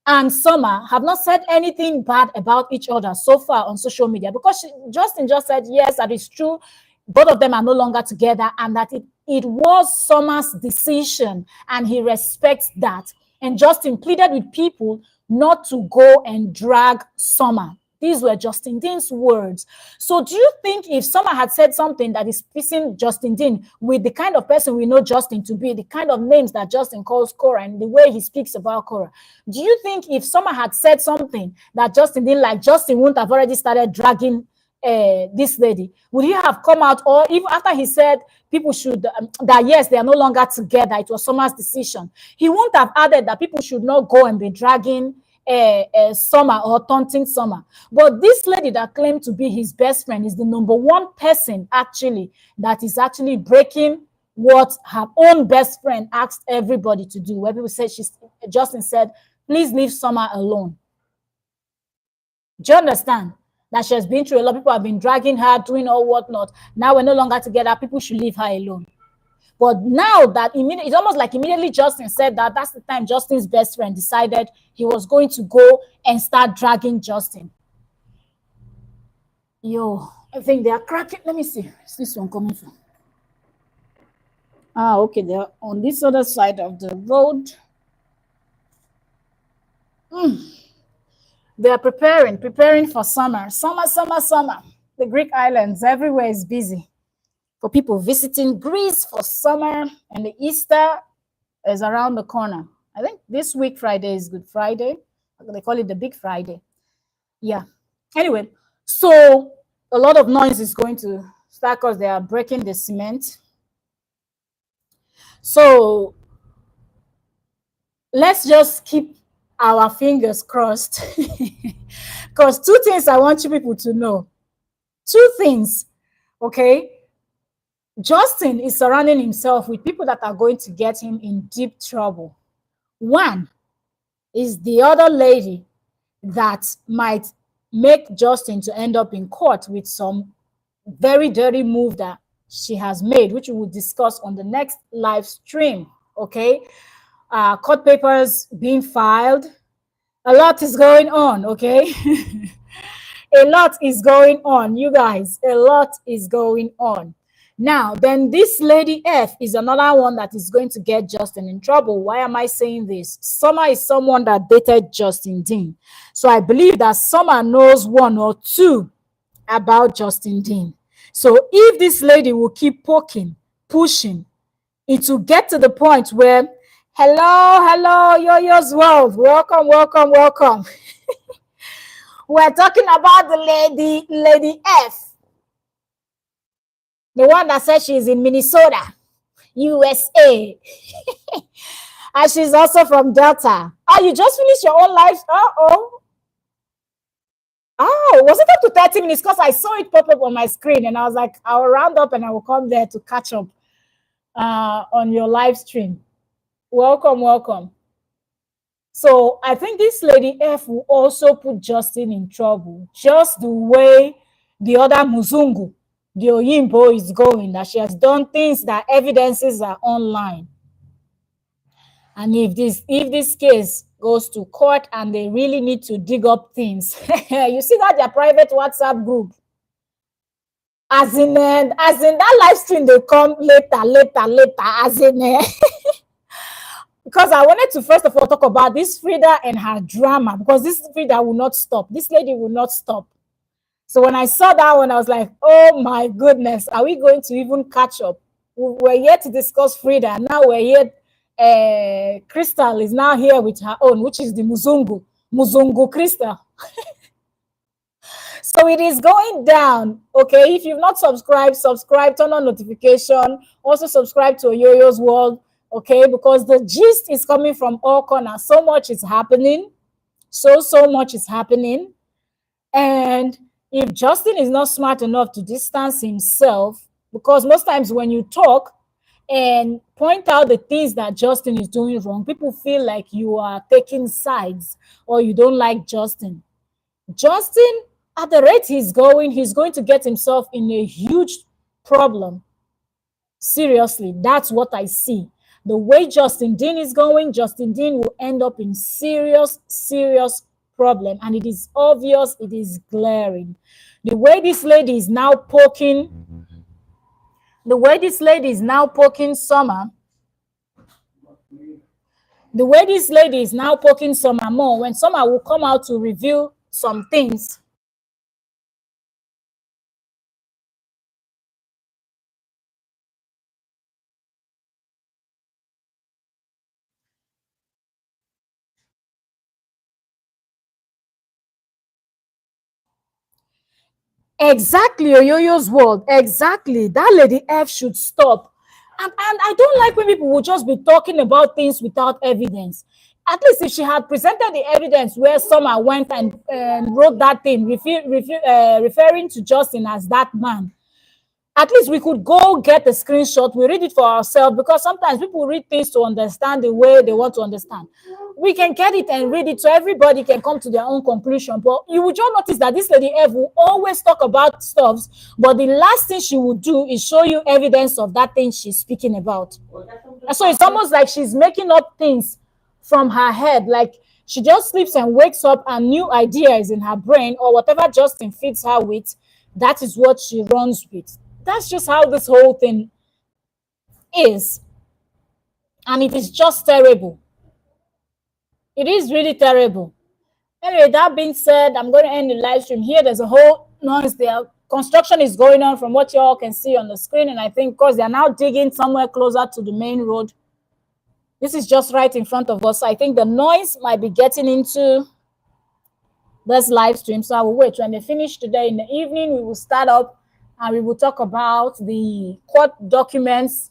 and Somer have not said anything bad about each other so far on social media, because Justin just said, yes, that is true. Both of them are no longer together, and that it was Somer's decision, and he respects that. And Justin pleaded with people not to go and drag Somer. These were Justin Dean's words. So do you think if Somer had said something that is pissing Justin Dean, with the kind of person we know Justin to be, the kind of names that Justin calls Korra, and the way he speaks about Korra, do you think if Somer had said something that Justin didn't like, Justin wouldn't have already started dragging this lady? Would he have come out, or even after he said people should, that yes, they are no longer together, it was Somer's decision, he wouldn't have added that people should not go and be dragging Somer or taunting Somer? But this lady that claimed to be his best friend is the number one person actually that is actually breaking what her own best friend asked everybody to do, where people said, Justin said, please leave Somer alone. Do you understand? That she has been through a lot. People have been dragging her, doing all whatnot. Now we're no longer together. People should leave her alone. But now that it's almost like immediately Justin said that, that's the time Justin's best friend decided he was going to go and start dragging Justin. Yo, I think they are cracking. Let me see. Is this one coming from? Okay, they're on this other side of the road. They are preparing for summer. Summer. The Greek islands, everywhere is busy for people visiting Greece for summer, and the Easter is around the corner. I think this week Friday is Good Friday. They call it the Big Friday. Yeah. Anyway, so a lot of noise is going to start because they are breaking the cement. So let's just keep our fingers crossed, because two things I want you people to know. Two things, okay? Justin is surrounding himself with people that are going to get him in deep trouble. One is the other lady that might make Justin to end up in court with some very dirty move that she has made, which we will discuss on the next live stream. Okay, court papers being filed. A lot is going on. Okay. A lot is going on, you guys. A lot is going on. Now, then this lady F is another one that is going to get Justin in trouble. Why am I saying this? Summer is someone that dated Justin Dean. So I believe that Summer knows one or two about Justin Dean. So if this lady will keep poking, pushing, it will get to the point where, hello, Yo-Yo's World. Welcome. We're talking about the lady F. The one that says she's in Minnesota, USA. And she's also from Delta. Oh, you just finished your own life? Oh, was it up to 30 minutes? Because I saw it pop up on my screen and I was like, I'll round up and I will come there to catch up on your live stream. Welcome. So I think this lady F will also put Justin in trouble, just the way the other Muzungu, the Oyimbo, is going, that she has done things that evidences are online. And if this case goes to court and they really need to dig up things, you see that their private WhatsApp group, as in that live stream, they come later, as in because I wanted to first of all talk about this Frida and her drama, because this Frida will not stop. This lady will not stop. So when I saw that one, I was like, oh my goodness, are we going to even catch up? We're here to discuss Frida. Now we're here. Crystal is now here with her own, which is the Muzungu Crystal. So it is going down. Okay, if you've not subscribed, turn on notification. Also subscribe to Yo-Yo's World. Okay, because the gist is coming from all corners. So much is happening. So much is happening. And if Justin is not smart enough to distance himself, because most times when you talk and point out the things that Justin is doing wrong, people feel like you are taking sides or you don't like Justin. Justin, at the rate he's going to get himself in a huge problem. Seriously, that's what I see. The way Justin Dean is going, Justin Dean will end up in serious problem. And it is obvious, it is glaring. The way this lady is now poking Summer, more, when Summer will come out to reveal some things, exactly, Yo-Yo's World, exactly. That lady F should stop. And I don't like when people will just be talking about things without evidence. At least if she had presented the evidence where Summer went and wrote that thing, referring to Justin as that man, at least we could go get a screenshot. We read it for ourselves, because sometimes people read things to understand the way they want to understand. We can get it and read it so everybody can come to their own conclusion. But you will just notice that this lady Eve will always talk about stuff, but the last thing she will do is show you evidence of that thing she's speaking about. And so it's almost like she's making up things from her head, like she just sleeps and wakes up and new idea is in her brain, or whatever Justin feeds her with, that is what she runs with. That's just how this whole thing is. And it is just terrible. It is really terrible. Anyway, that being said, I'm going to end the live stream here. There's a whole noise there. Construction is going on from what you all can see on the screen. And I think because they're now digging somewhere closer to the main road. This is just right in front of us. So I think the noise might be getting into this live stream. So I will wait. When they finish today in the evening, we will start up and we will talk about the court documents,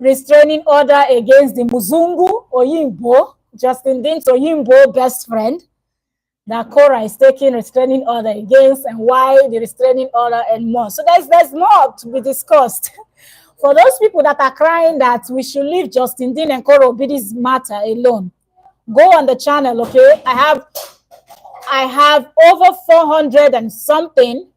restraining order against the Muzungu Oyimbo, Justin Dean's Oyimbo best friend. that korra is taking restraining order against, and why the restraining order, and more. So there's more to be discussed. For those people that are crying that we should leave Justin Dean and Korra Obidi's matter alone, go on the channel, okay? I have over 400 and something.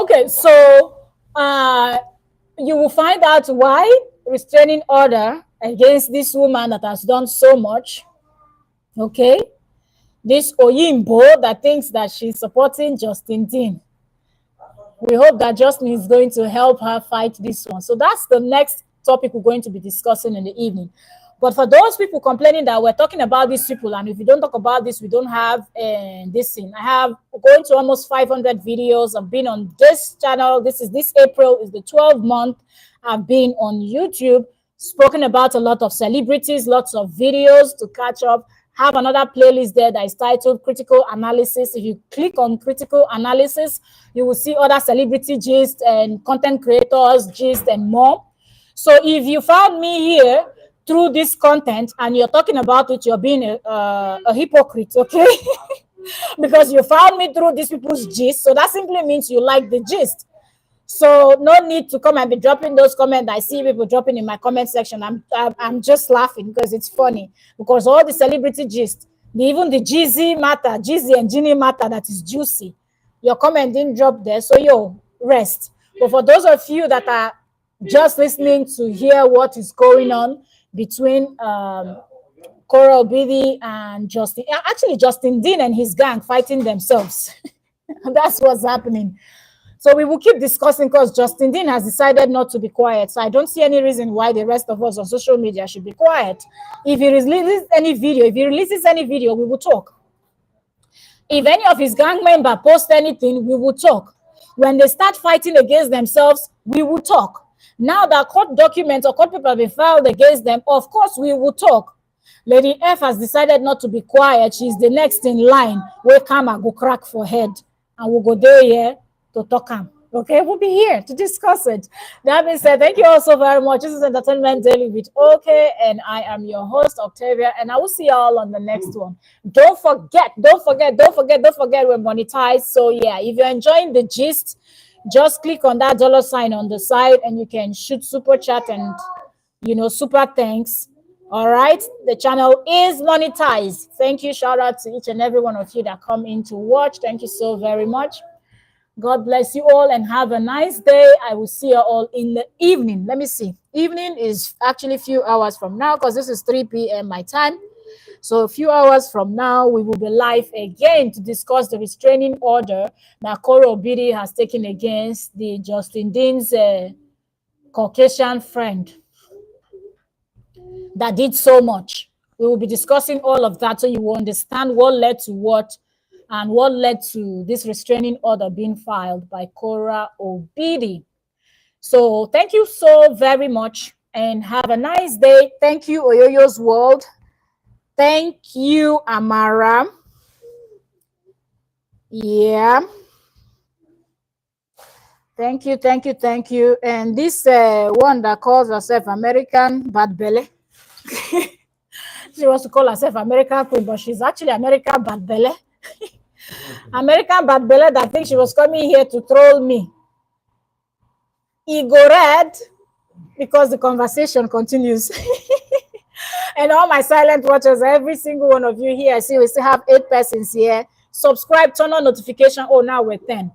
Okay, so you will find out why restraining order against this woman that has done so much. Okay, this Oyimbo that thinks that she's supporting Justin Dean. We hope that Justin is going to help her fight this one. So that's the next topic we're going to be discussing in the evening. But for those people complaining that we're talking about these people, and if we don't talk about this, we don't have this thing. I have going to almost 500 videos. I've been on this channel. This April is the 12th month I've been on YouTube, spoken about a lot of celebrities, lots of videos to catch up. Have another playlist there that is titled Critical Analysis. If you click on Critical Analysis, you will see other celebrity gist and content creators gist and more. So if you found me here through this content and you're talking about it, you're being a hypocrite, okay? Because you found me through these people's gist. So that simply means you like the gist. So no need to come and be dropping those comments. I see people dropping in my comment section. I'm just laughing because it's funny. Because all the celebrity gist, even the Jeezy matter, Jeezy and Ginny matter that is juicy, your comment didn't drop there. So yo, rest. But for those of you that are just listening to hear what is going on between Korra Obidi and Justin, actually Justin Dean and his gang fighting themselves. That's what's happening. So we will keep discussing because Justin Dean has decided not to be quiet. So I don't see any reason why the rest of us on social media should be quiet. If he releases any video, we will talk. If any of his gang members post anything, we will talk. When they start fighting against themselves, we will talk. Now that court documents or court paper have been filed against them, of course we will talk. Lady F has decided not to be quiet. She's the next in line. Where come and go crack for head. And we'll go there here to talk. Okay, we'll be here to discuss it. That being said, thank you all so very much. This is Entertainment Daily with OK, and I am your host, Octavia, and I will see you all on the next one. Don't forget, we're monetized. So yeah, if you're enjoying the gist, just click on that $sign on the side and you can shoot super chat and super thanks. All right, the channel is monetized. Thank you. Shout out to each and every one of you that come in to watch. Thank you so very much. God bless you all and have a nice day. I will see you all in the evening. Let me see. Evening is actually a few hours from now because this is 3 p.m. my time. So a few hours from now, we will be live again to discuss the restraining order that Korra Obidi has taken against the Justin Dean's Caucasian friend that did so much. We will be discussing all of that so you will understand what led to what and what led to this restraining order being filed by Korra Obidi. So thank you so very much and have a nice day. Thank you, Oyoyo's World. Thank you, Amara. Yeah. Thank you. And this one that calls herself American Bad Belly. She wants to call herself American Queen, but she's actually American Bad Belly. American Bad Belly that thinks she was coming here to troll me. Ego red because the conversation continues. And all my silent watchers, every single one of you here, I see we still have 8 persons here. Subscribe, turn on notification. Oh, now we're 10.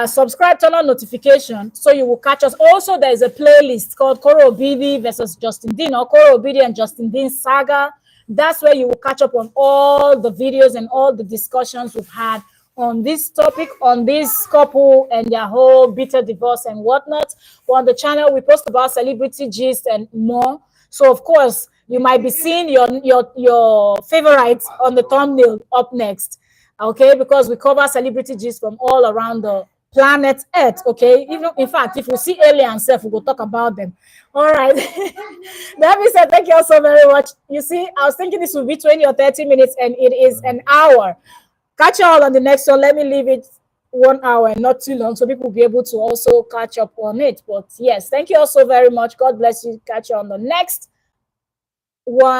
Subscribe, turn on notification so you will catch us. Also, there is a playlist called Korra Obidi versus Justin Dean, or Korra Obidi and Justin Dean saga. That's where you will catch up on all the videos and all the discussions we've had on this topic, on this couple and their whole bitter divorce and whatnot. On the channel, we post about celebrity gist and more. So, of course, you might be seeing your favorites on the thumbnail up next. Okay, because we cover celebrity gist from all around the planet Earth. Okay, even in fact, if we see aliens, we will talk about them. All right. That being said, thank you all so very much. You see, I was thinking this would be 20 or 30 minutes, and it is an hour. Catch you all on the next one. Let me leave it 1 hour, not too long, so people will be able to also catch up on it. But yes, thank you also very much. God bless you. Catch you on the next one.